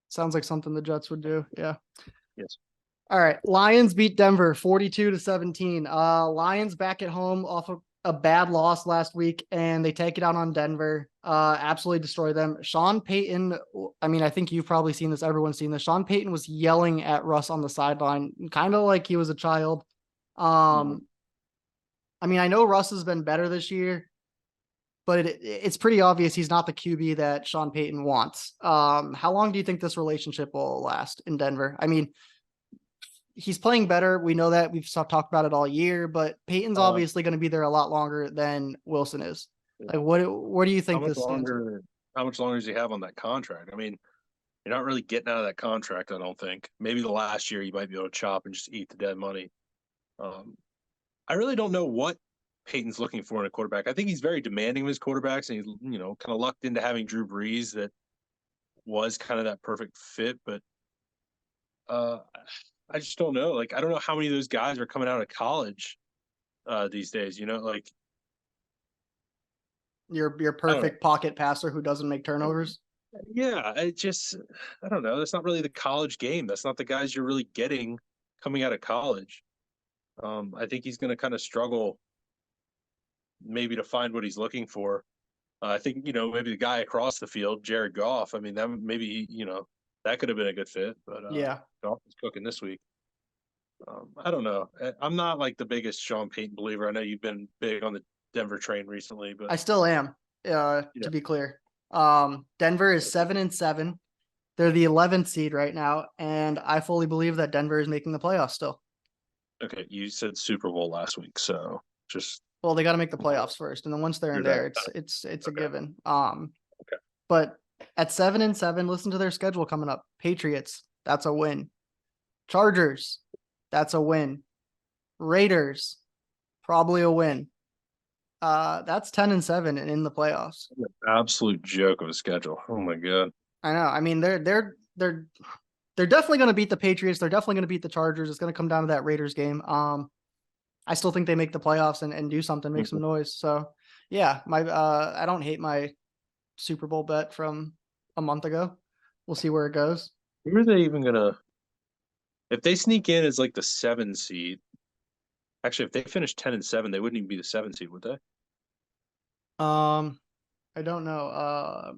Sounds like something the Jets would do. Yeah. Yes. All right. Lions beat Denver 42-17. Lions back at home off of a bad loss last week, and they take it out on Denver. Absolutely destroy them. Sean Payton, I mean, I think you've probably seen this. Everyone's seen this. Sean Payton was yelling at Russ on the sideline, kind of like he was a child. Mhm. I mean, I know Russ has been better this year, but it's pretty obvious he's not the QB that Sean Payton wants. How long do you think this relationship will last in Denver? I mean, he's playing better. We know that we've talked about it all year, but Peyton's Um, obviously going to be there a lot longer than Wilson is. Like, what do you how think much this stands for? longer? How much longer does he have on that contract? I mean, you're not really getting out of that contract. I don't think. Maybe the last year you might be able to chop and just eat the dead money. Um, I really don't know what Peyton's looking for in a quarterback. I think he's very demanding of his quarterbacks, and he's kind of lucked into having Drew Brees that was kind of that perfect fit. But uh, I just don't know. Like I don't know how many of those guys are coming out of college these days. Like Your I don't know. perfect pocket passer who doesn't make turnovers. Yeah, I don't know. That's not really the college game. That's not the guys you're really getting coming out of college. I think he's going to kind of struggle maybe to find what he's looking for. I think maybe the guy across the field, Jared Goff. I mean, that maybe that could have been a good fit, but Yeah, Goff is cooking this week. I don't know. I'm not like the biggest Sean Payton believer. I know you've been big on the Denver train recently, but I still am. you know, To be clear. Denver is 7-7. They're the 11th seed right now, and I fully believe that Denver is making the playoffs still. Okay, you said Super Bowl last week, so just Well, they got to make the playoffs first, and then once they're in do that. there, it's a Okay. given. Okay. But at 7-7, listen to their schedule coming up. Patriots, that's a win. Chargers, that's a win. Raiders, probably a win. That's 10-7 and in the playoffs. An absolute joke of a schedule. Oh my god. I know. I mean, they're definitely going to beat the Patriots. They're definitely going to beat the Chargers. It's going to come down to that Raiders game. I still think they make the playoffs and do something, make some noise. So yeah, I don't hate my Super Bowl bet from a month ago. We'll see where it goes. Who are they even gonna? If they sneak in as like the 7 seed, actually, if they finish 10-7, they wouldn't even be the 7 seed, would they? I don't know. 'Cause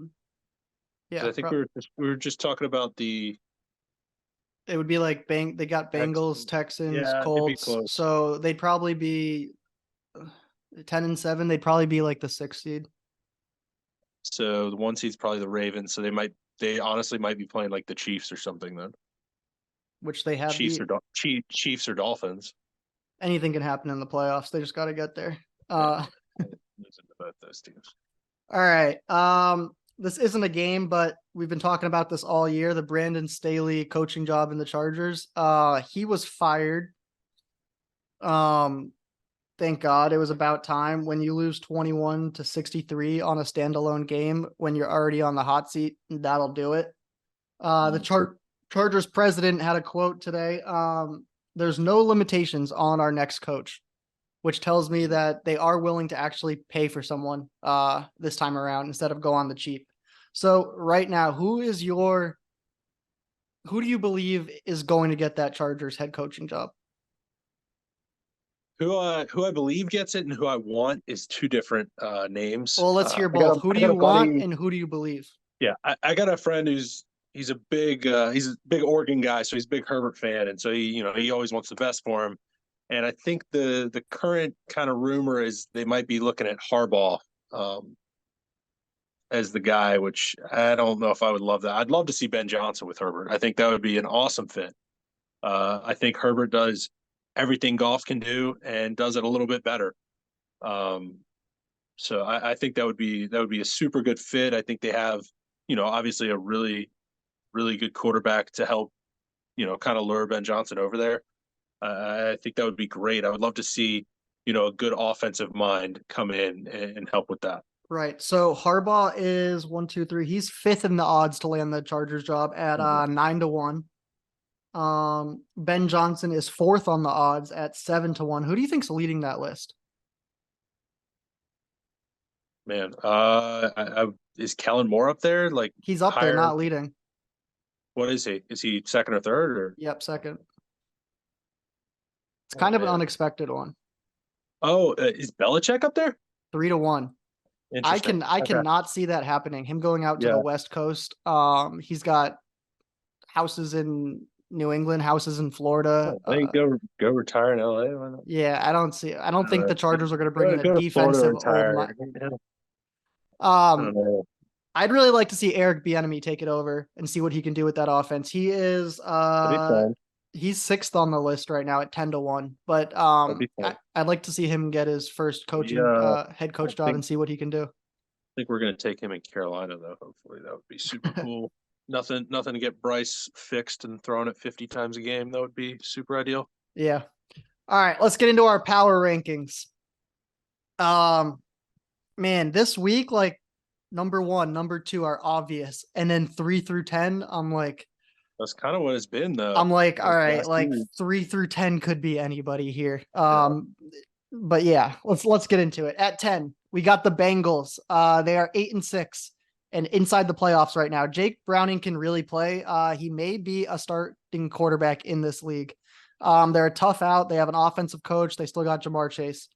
Yeah, I think we were just talking about the it would be like they got Bengals, Texans. Texans, Yeah, it'd be Colts. close. So they'd probably be 10-7. They'd probably be like the 6th seed, So the 1 seed's probably the Ravens. So they honestly might be playing like the Chiefs or something then. which they have Chiefs or beat. Chiefs or Dolphins. Anything can happen in the playoffs. They just got to get there. Yeah, losing to both those teams. All right. This isn't a game, but we've been talking about this all year. The Brandon Staley coaching job in the Chargers. He was fired. Thank God it was about time. When you lose 21-63 on a standalone game, when you're already on the hot seat, that'll do it. The Chargers president had a quote today. There's no limitations on our next coach, which tells me that they are willing to actually pay for someone this time around instead of go on the cheap. So right now, who do you believe is going to get that Chargers head coaching job? Who I believe gets it and who I want is two different names. Well, let's hear I got both. Who I do got you a want buddy. and who do you believe? Yeah, I got a friend he's a big Oregon guy, so he's a big Herbert fan, and so he always wants the best for him. And I think the current kind of rumor is they might be looking at Harbaugh as the guy, which I don't know if I would love that. I'd love to see Ben Johnson with Herbert. I think that would be an awesome fit. I think Herbert does everything golf can do and does it a little bit better. So I think that would be a super good fit. I think they have, obviously a really, really good quarterback to help, kind of lure Ben Johnson over there. I think that would be great. I would love to see, a good offensive mind come in and help with that. Right. So Harbaugh is 1, 2, 3. He's 5th in the odds to land the Chargers job at 9-1. Ben Johnson is 4th on the odds at 7-1. Who do you think's leading that list? Man, is Kellen Moore up there? Like He's up there, higher? not leading. What is he? Is he second or third? Or Yep, 2nd. It's oh kind of an man, unexpected one. Is Belichick up there? 3-1. Interesting. I Okay. cannot see that happening. Him going out to the Yeah. West Coast. He's got houses in New England, houses in Florida. I think go retire in LA. Why not? Yeah, I don't think the Chargers are going to bring in a Go to Florida, defensive retire. I don't Um, know. I'd really like to see Eric Bieniemy take it over and see what he can do with that offense. He is That'd be fun. he's 6th on the list right now at 10-1. But That'd be fun. I'd like to see him get his first coaching head coach job and see what he can do. I think we're going to take him in Carolina though. Hopefully that would be super cool. Nothing to get Bryce fixed and thrown it 50 times a game. That would be super ideal. Yeah. All right, let's get into our power rankings. Man, this week, like number 1, number 2 are obvious, and then 3 through 10, I'm like, That's kind of what it's been though. all right, last like week. 3 through 10 could be anybody here. But yeah, let's get into it. At 10, we got the Bengals. They are 8-6 and inside the playoffs right now. Jake Browning can really play. He may be a starting quarterback in this league. They're a tough out. They have an offensive coach. They still got Jamar Chase.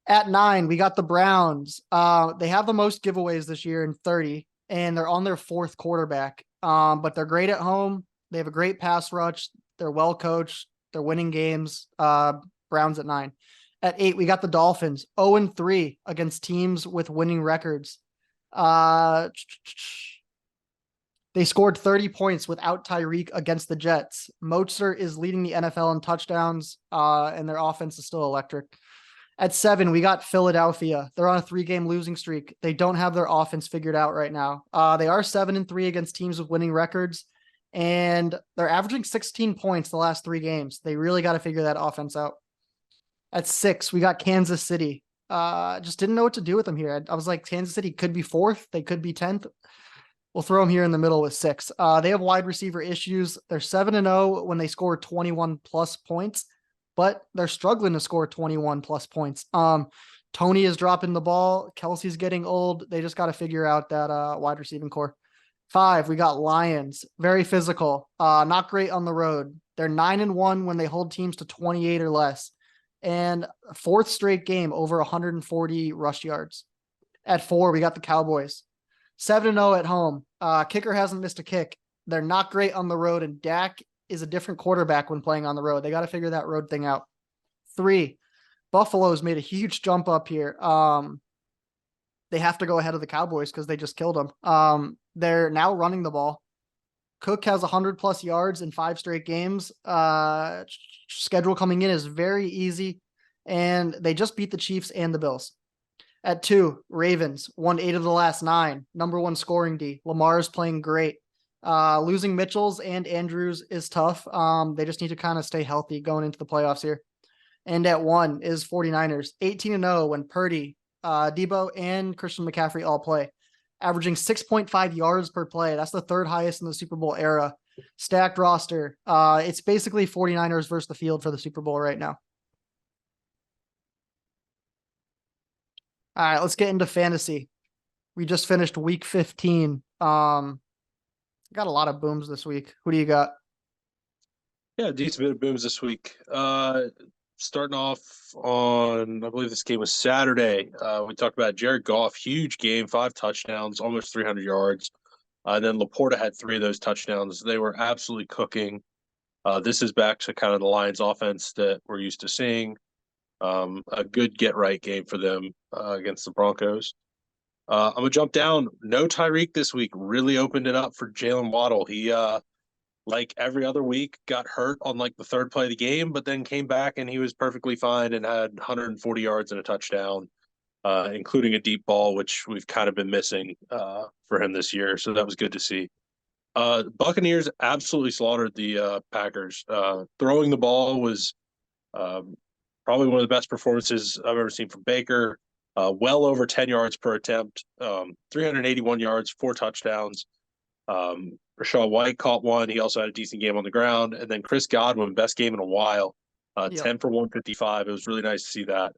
At 9, we got the Browns. They have the most giveaways this year in 30, and they're on their 4th quarterback. But they're great at home. They have a great pass rush. They're well coached. They're winning games. Browns at 9. At 8, we got the Dolphins, 0-3 against teams with winning records. Uh, they scored 30 points without Tyreek against the Jets. Mostert is leading the NFL in touchdowns, and their offense is still electric. At 7, we got Philadelphia. They're on a 3-game losing streak. They don't have their offense figured out right now. They are 7-3 against teams with winning records, and they're averaging 16 points the last 3 games. They really got to figure that offense out. At 6, we got Kansas City. Just didn't know what to do with them here. I was like, Kansas City could be 4th. They could be 10th. We'll throw them here in the middle with 6. They have wide receiver issues. They're 7-0 when they score 21 plus points, but they're struggling to score 21 plus points. Tony is dropping the ball. Kelsey's getting old. They just got to figure out that wide receiving core. 5, we got Lions. Very physical. Not great on the road. They're 9-1 when they hold teams to 28 or less. And 4th straight game over 140 rush yards. At 4, we got the Cowboys. 7-0 at home. Kicker hasn't missed a kick. They're not great on the road, and Dak is a different quarterback when playing on the road. They got to figure that road thing out. 3, Buffalo's made a huge jump up here. They have to go ahead of the Cowboys because they just killed them. They're now running the ball. Cook has 100 plus yards in 5 straight games. Schedule coming in is very easy, and they just beat the Chiefs and the Bills. At 2, Ravens won 8 of the last 9. Number 1 scoring D. Lamar is playing great. Losing Mitchells and Andrews is tough. They just need to kind of stay healthy going into the playoffs here. And at 1 is 49ers, 18-0 when Purdy, Debo, and Christian McCaffrey all play, averaging 6.5 yards per play. That's the 3rd highest in the Super Bowl era. Stacked roster. It's basically 49ers versus the field for the Super Bowl right now. All right, let's get into fantasy. We just finished week 15. Got a lot of booms this week. Who do you got? Yeah, decent bit of booms this week. Starting off on, I believe this game was Saturday. We talked about Jared Goff, huge game, 5 touchdowns, almost 300 yards. Then Laporta had 3 of those touchdowns. They were absolutely cooking. This is back to kind of the Lions offense that we're used to seeing. A good get-right game for them against the Broncos. I'm going to jump down. No Tyreek this week really opened it up for Jalen Waddle. He, like every other week, got hurt on like the 3rd play of the game, but then came back and he was perfectly fine and had 140 yards and a touchdown, including a deep ball, which we've kind of been missing for him this year. So that was good to see. Buccaneers absolutely slaughtered the Packers. Throwing the ball was probably one of the best performances I've ever seen from Baker. Well over 10 yards per attempt, 381 yards, 4 touchdowns. Rachaad White caught one. He also had a decent game on the ground. And then Chris Godwin, best game in a while, 10 for 155. It was really nice to see that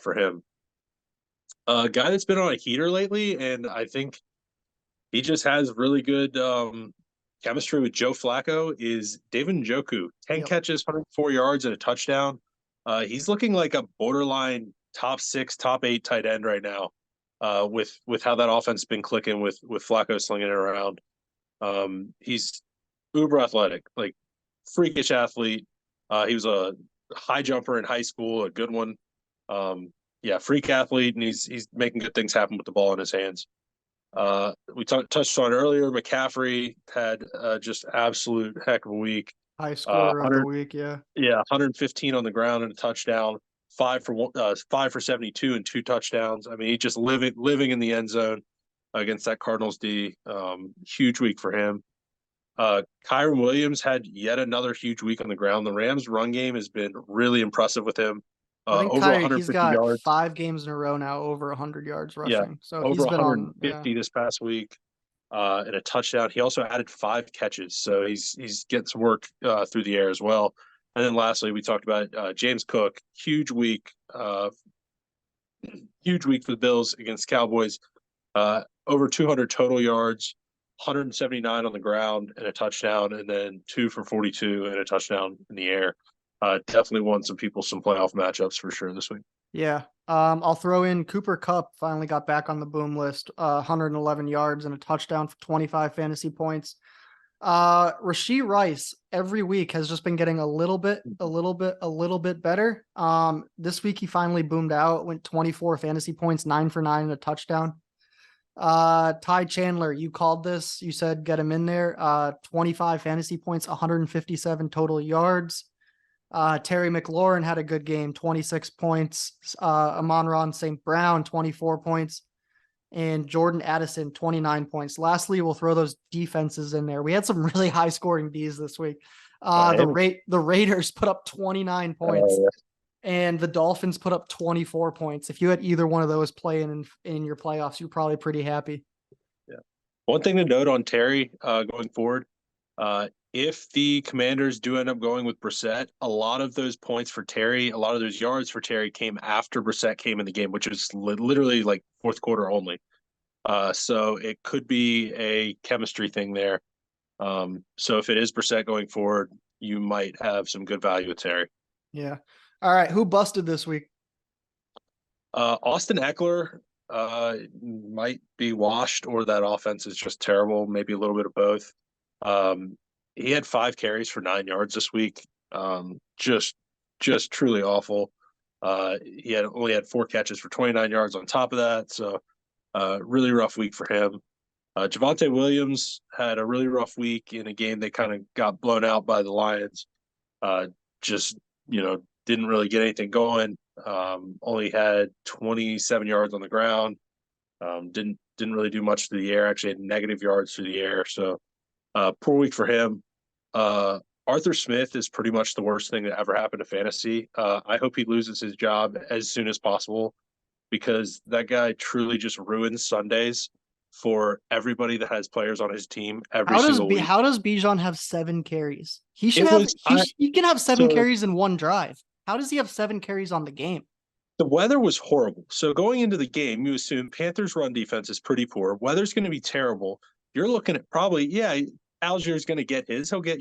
for him. A guy that's been on a heater lately, and I think he just has really good chemistry with Joe Flacco, is David Njoku. 10 catches, 104 yards, and a touchdown. He's looking like a borderline top 6, top 8 tight end right now, with how that offense has been clicking with Flacco slinging it around. He's uber athletic, like freakish athlete. He was a high jumper in high school, a good one. Freak athlete, and he's making good things happen with the ball in his hands. We touched on earlier, McCaffrey had just absolute heck of a week. High scorer of the week, yeah. Yeah, 115 on the ground and a touchdown, 5 for 72 and 2 touchdowns. I mean, he just living in the end zone against that Cardinals D. Huge week for him. Kyron Williams had yet another huge week on the ground. The Rams' run game has been really impressive with him. I think Over 150 he's got yards. 5 games in a row now over 100 yards rushing. Yeah, so over he's been 150 this past week, and a touchdown. He also added 5 catches, so he's getting some work through the air as well. And then lastly, we talked about James Cook. Huge week for the Bills against Cowboys. Over 200 total yards, 179 on the ground and a touchdown, and then 2 for 42 and a touchdown in the air. Definitely won some people some playoff matchups for sure this week. Yeah. I'll throw in Cooper Kupp finally got back on the boom list, 111 yards and a touchdown for 25 fantasy points. Rashee Rice every week has just been getting a little bit better. This week he finally boomed out, went 24 fantasy points, 9 for 9 and a touchdown. Ty Chandler, you called this. You said get him in there. 25 fantasy points, 157 total yards. Terry McLaurin had a good game, 26 points. Amon-Ra St. Brown, 24 points. And Jordan Addison, 29 points. Lastly, we'll throw those defenses in there. We had some really high scoring Ds this week. The Raiders put up 29 points. And the Dolphins put up 24 points. If you had either one of those playing in your playoffs, you're probably pretty happy. Yeah. One thing to note on Terry going forward, if the Commanders do end up going with Brissett, a lot of those points for Terry, a lot of those yards for Terry came after Brissett came in the game, which is literally like fourth quarter only. So it could be a chemistry thing there. So if it is Brissett going forward, you might have some good value with Terry. Yeah. All right. Who busted this week? Austin Eckler might be washed, or that offense is just terrible. Maybe a little bit of both. He had 5 carries for 9 yards this week. Just truly awful. He only had 4 catches for 29 yards on top of that. So really rough week for him. Javonte Williams had a really rough week in a game they kind of got blown out by the Lions. Just, didn't really get anything going. Only had 27 yards on the ground. Didn't really do much through the air. Actually had negative yards through the air. So poor week for him. Arthur Smith is pretty much the worst thing that ever happened to fantasy. I hope he loses his job as soon as possible, because that guy truly just ruins Sundays for everybody that has players on his team every single week. How does Bijan have 7 carries? He can have 7 carries in one drive. How does he have 7 carries on the game? The weather was horrible. So going into the game, you assume Panthers' run defense is pretty poor. Weather's going to be terrible. You're looking at probably, Algier's going to get his. He'll get,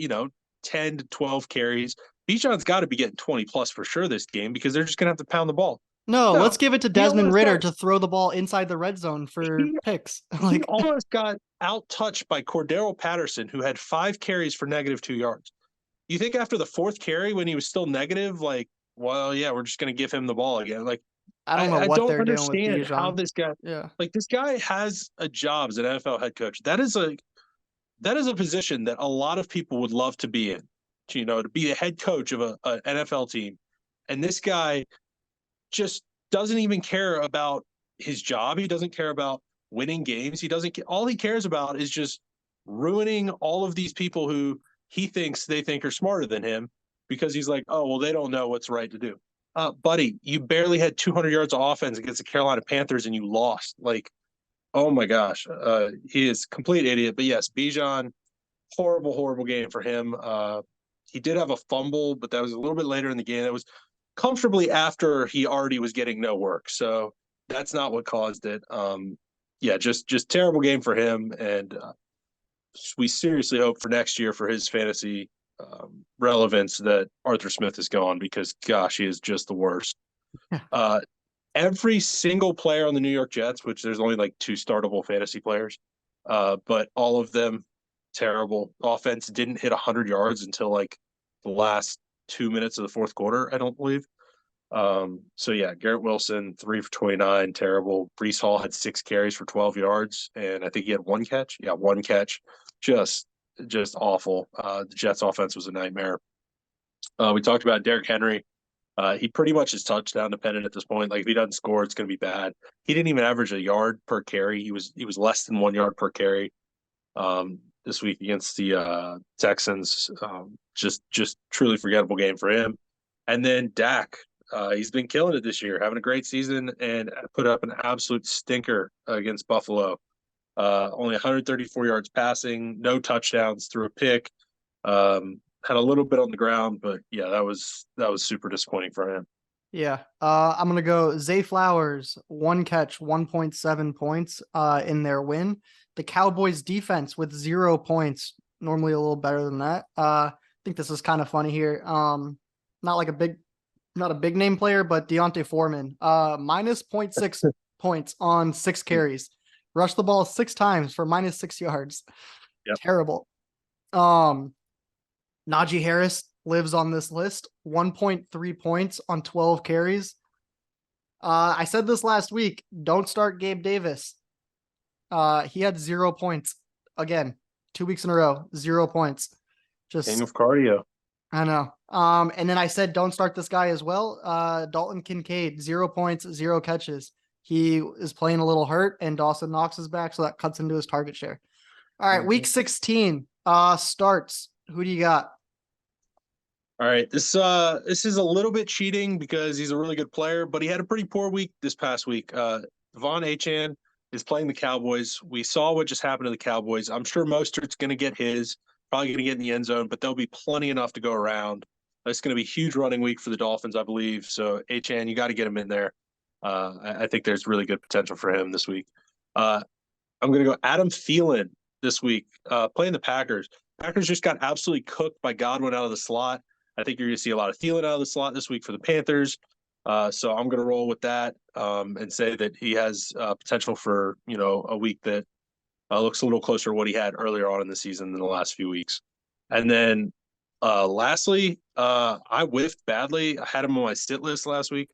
10 to 12 carries. Bijan's got to be getting 20 plus for sure this game, because they're just going to have to pound the ball. No, let's give it to Desmond Ridder to throw the ball inside the red zone for picks. He almost got out-touched by Cordero Patterson, who had 5 carries for negative 2 yards. You think after the 4th carry, when he was still negative, we're just going to give him the ball again. I don't know what they're doing with Bijan. How this guy, this guy has a job as an NFL head coach. That is a position that a lot of people would love to be in, to be the head coach of an NFL team. And this guy just doesn't even care about his job. He doesn't care about winning games. All he cares about is just ruining all of these people who he thinks they think are smarter than him, because he's like, oh, well, they don't know what's right to do. Buddy, you barely had 200 yards of offense against the Carolina Panthers and you lost. Oh my gosh. He is a complete idiot. But yes, Bijan, horrible game for him. He did have a fumble, but that was a little bit later in the game. That was comfortably after he already was getting no work. So that's not what caused it. Just terrible game for him. And we seriously hope for next year for his fantasy relevance that Arthur Smith is gone, because gosh, he is just the worst. Every single player on the New York Jets, which there's only 2 startable fantasy players, but all of them terrible. Offense didn't hit 100 yards until the last 2 minutes of the fourth quarter, I don't believe. Garrett Wilson, 3 for 29, terrible. Breece Hall had 6 carries for 12 yards, and I think he had 1 catch. Yeah, 1 catch. Just awful. The Jets offense was a nightmare. We talked about Derrick Henry. He pretty much is touchdown dependent at this point. If he doesn't score, it's going to be bad. He didn't even average a yard per carry. He was less than 1 yard per carry this week against the Texans. Just truly forgettable game for him. And then Dak, he's been killing it this year, having a great season, and put up an absolute stinker against Buffalo. Only 134 yards passing, no touchdowns, threw a pick. Had a little bit on the ground, but that was super disappointing for him. Yeah. I'm going to go Zay Flowers, 1 catch, 1.7 points in their win. The Cowboys defense with 0 points, normally a little better than that. I think this is kind of funny here. Not a big name player, but Deontay Foreman, minus 0.6 points on 6 carries. Rushed the ball 6 times for minus 6 yards. Yep. Terrible. Najee Harris lives on this list, 1.3 points on 12 carries. I said this last week, don't start Gabe Davis. He had 0 points again, 2 weeks in a row, 0 points. King Just of cardio. I know. And then I said don't start this guy as well. Dalton Kincaid, 0 points, 0 catches. He is playing a little hurt, and Dawson Knox is back, so that cuts into his target share. All right, week 16 starts. Who do you got? All right, this is a little bit cheating because he's a really good player, but he had a pretty poor week this past week. Devon Achane is playing the Cowboys. We saw what just happened to the Cowboys. I'm sure Mostert's going to get his, probably going to get in the end zone, but there'll be plenty enough to go around. It's going to be a huge running week for the Dolphins, I believe. So Achane, you got to get him in there. I think there's really good potential for him this week. I'm going to go Adam Thielen this week, playing the Packers. Packers just got absolutely cooked by Godwin out of the slot. I think you're going to see a lot of Thielen out of the slot this week for the Panthers. So I'm going to roll with that and say that he has potential for, a week that looks a little closer to what he had earlier on in the season than the last few weeks. And then lastly, I whiffed badly. I had him on my sit list last week.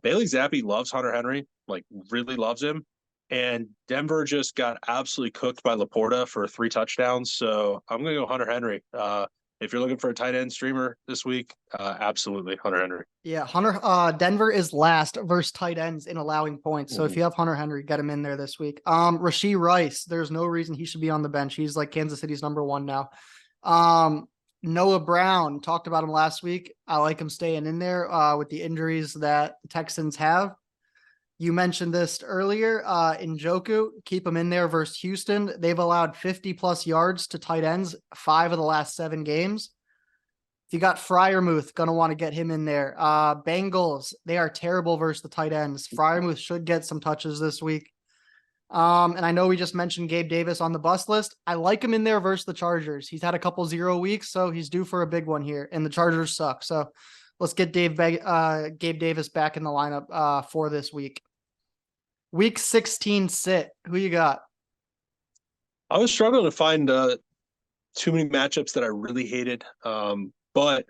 Bailey Zappi loves Hunter Henry, like really loves him. And Denver just got absolutely cooked by Laporta for 3 touchdowns. So I'm going to go Hunter Henry. If you're looking for a tight end streamer this week, absolutely Hunter Henry. Yeah, Denver is last versus tight ends in allowing points. So if you have Hunter Henry, get him in there this week. Rashee Rice, there's no reason he should be on the bench. He's like Kansas City's #1 now. Noah Brown, talked about him last week. I like him staying in there with the injuries that the Texans have. You mentioned this earlier. Njoku, keep him in there versus Houston. They've allowed 50+ yards to tight ends 5 of the last 7 games. If you got Freiermuth, gonna want to get him in there. Bengals, they are terrible versus the tight ends. Freiermuth should get some touches this week. And I know we just mentioned Gabe Davis on the bus list. I like him in there versus the Chargers. He's had a couple 0 weeks, so he's due for a big one here. And the Chargers suck. So let's get Gabe Davis back in the lineup for this week. Week 16 sit. Who you got? I was struggling to find too many matchups that I really hated. But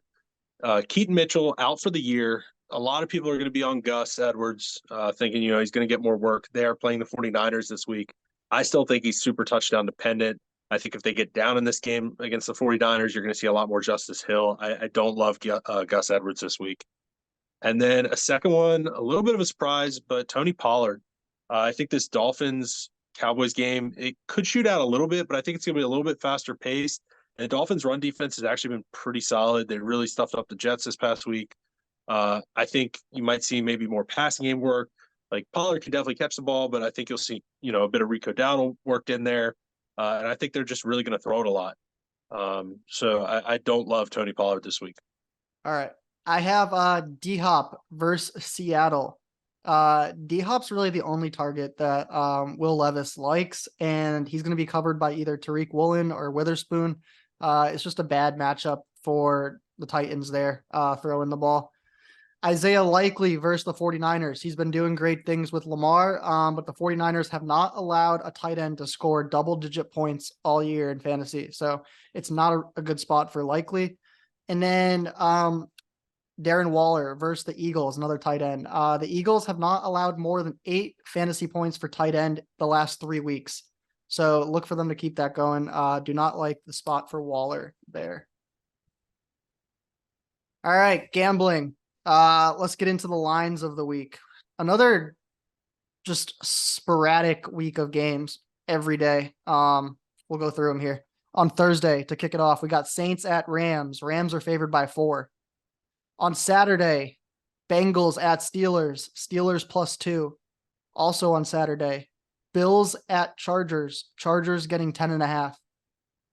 Keaton Mitchell out for the year. A lot of people are going to be on Gus Edwards, thinking, he's going to get more work. They are playing the 49ers this week. I still think he's super touchdown dependent. I think if they get down in this game against the 49ers, you're going to see a lot more Justice Hill. I don't love Gus Edwards this week. And then a second one, a little bit of a surprise, but Tony Pollard. I think this Dolphins Cowboys game, it could shoot out a little bit, but I think it's going to be a little bit faster paced. And the Dolphins' run defense has actually been pretty solid. They really stuffed up the Jets this past week. I think you might see maybe more passing game work. Like Pollard can definitely catch the ball, but I think you'll see, a bit of Rico Dowdle worked in there. And I think they're just really going to throw it a lot. So I don't love Tony Pollard this week. All right. I have D-Hop versus Seattle. D-Hop's really the only target that Will Levis likes, and he's going to be covered by either Tariq Woolen or Witherspoon. It's just a bad matchup for the Titans there, throwing the ball. Isaiah Likely versus the 49ers. He's been doing great things with Lamar, but the 49ers have not allowed a tight end to score double-digit points all year in fantasy, so it's not a good spot for Likely. And then Darren Waller versus the Eagles, another tight end. The Eagles have not allowed more than 8 fantasy points for tight end the last 3 weeks. So look for them to keep that going. Do not like the spot for Waller there. All right, gambling. Let's get into the lines of the week. Another just sporadic week of games every day. We'll go through them here. On Thursday, to kick it off, we got Saints at Rams. Rams are favored by 4. On Saturday, Bengals at Steelers. Steelers +2. Also on Saturday, Bills at Chargers. Chargers getting 10.5.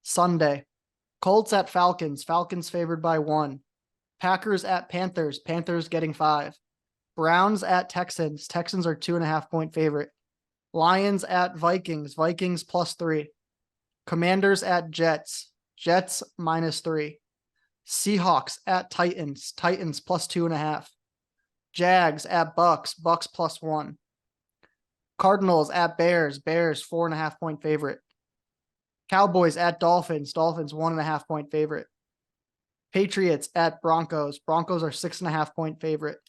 Sunday, Colts at Falcons. Falcons favored by 1. Packers at Panthers. Panthers getting 5. Browns at Texans. Texans are 2.5 point favorite. Lions at Vikings. Vikings +3. Commanders at Jets. Jets -3. Seahawks at Titans. Titans +2.5. Jags at Bucs. Bucs +1. Cardinals at Bears. Bears 4.5 point favorite. Cowboys at Dolphins. Dolphins 1.5 point favorite. Patriots at Broncos. Broncos are 6.5 point favorite.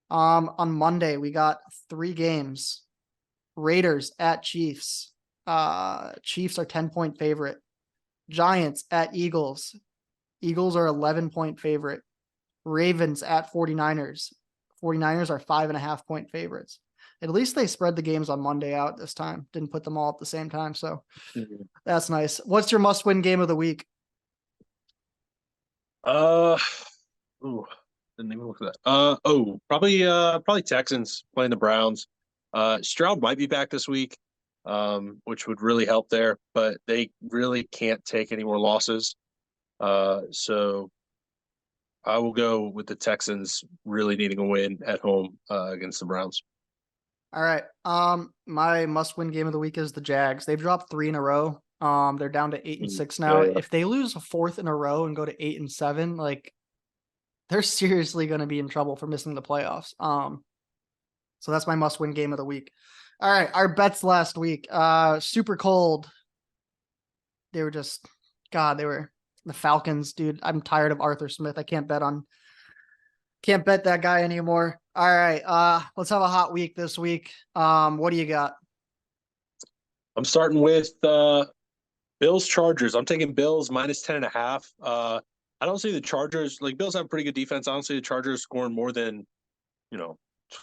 On Monday, we got 3 games. Raiders at Chiefs. Chiefs are 10-point favorite. Giants at Eagles. Eagles are 11-point favorite. Ravens at 49ers. 49ers are 5.5-point favorites. At least they spread the games on Monday out this time. Didn't put them all at the same time. So that's nice. What's your must-win game of the week? Didn't even look at that. Probably Texans playing the Browns. Stroud might be back this week, which would really help there, but they really can't take any more losses. So I will go with the Texans really needing a win at home against the Browns. All right. My must-win game of the week is the Jags. They've dropped 3 in a row. They're down to 8-6 now. Yeah. If they lose a 4th in a row and go to 8-7, like they're seriously going to be in trouble for missing the playoffs. So that's my must-win game of the week. All right, our bets last week. Super cold. They were just, God, they were the Falcons, dude. I'm tired of Arthur Smith. I can't bet that guy anymore. All right, let's have a hot week this week. What do you got? I'm starting with Bills Chargers. I'm taking Bills minus 10.5. I don't see the Chargers, like Bills have pretty good defense. I don't see the Chargers scoring more than,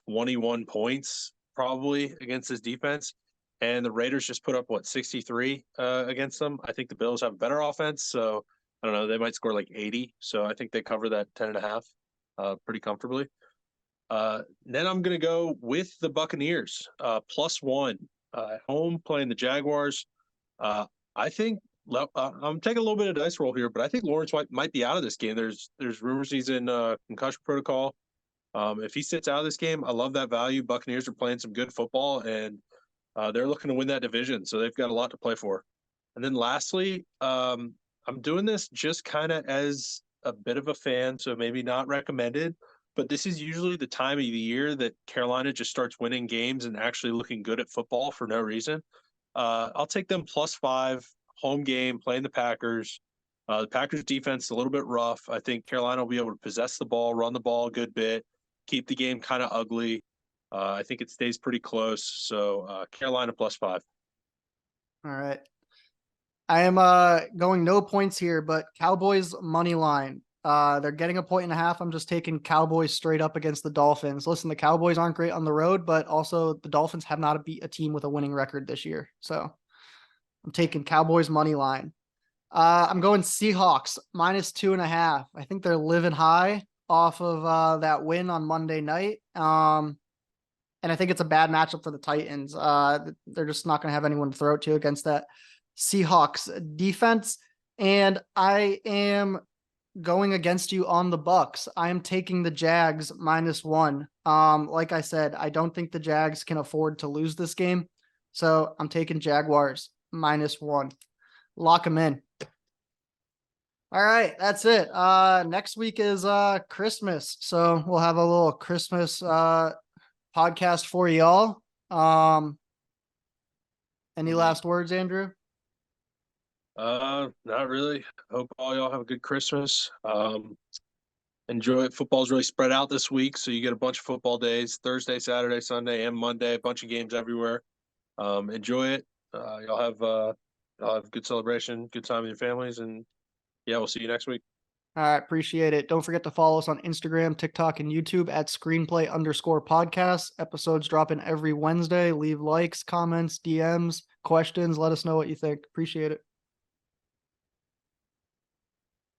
21 points probably against this defense. And the Raiders just put up 63 against them. I think the Bills have better offense, so I don't know, they might score like 80. So I think they cover that 10.5 pretty comfortably. Then I'm gonna go with the Buccaneers +1 at home playing the Jaguars. I think I'm taking a little bit of dice roll here, but I think Lawrence might be out of this game. There's rumors he's in concussion protocol. If he sits out of this game, I love that value. Buccaneers are playing some good football, and they're looking to win that division, so they've got a lot to play for. And then lastly, I'm doing this just kind of as a bit of a fan, so maybe not recommended, but this is usually the time of the year that Carolina just starts winning games and actually looking good at football for no reason. I'll take them +5, home game, playing the Packers. The Packers defense is a little bit rough. I think Carolina will be able to possess the ball, run the ball a good bit, keep the game kind of ugly. I think it stays pretty close. So Carolina +5. All right. I am going no points here, but Cowboys money line. They're getting 1.5. I'm just taking Cowboys straight up against the Dolphins. Listen, the Cowboys aren't great on the road, but also the Dolphins have not beat a team with a winning record this year. So I'm taking Cowboys money line. I'm going Seahawks -2.5. I think they're living high off of that win on Monday night. And I think it's a bad matchup for the Titans. They're just not going to have anyone to throw it to against that Seahawks defense. And I am going against you on the Bucs. I am taking the Jags -1. Like I said, I don't think the Jags can afford to lose this game. So I'm taking Jaguars -1. Lock them in. All right, that's it. Next week is Christmas. So we'll have a little Christmas podcast for y'all. Any last words, Andrew? Not really. Hope all y'all have a good Christmas. Enjoy it. Football's really spread out this week, so you get a bunch of football days: Thursday, Saturday, Sunday, and Monday. A bunch of games everywhere. Enjoy it. Y'all have good celebration, good time with your families, and yeah, we'll see you next week. All right, appreciate it. Don't forget to follow us on Instagram, TikTok, and YouTube at screenplay_podcasts. Episodes dropping every Wednesday. Leave likes, comments, DMs, questions. Let us know what you think. Appreciate it.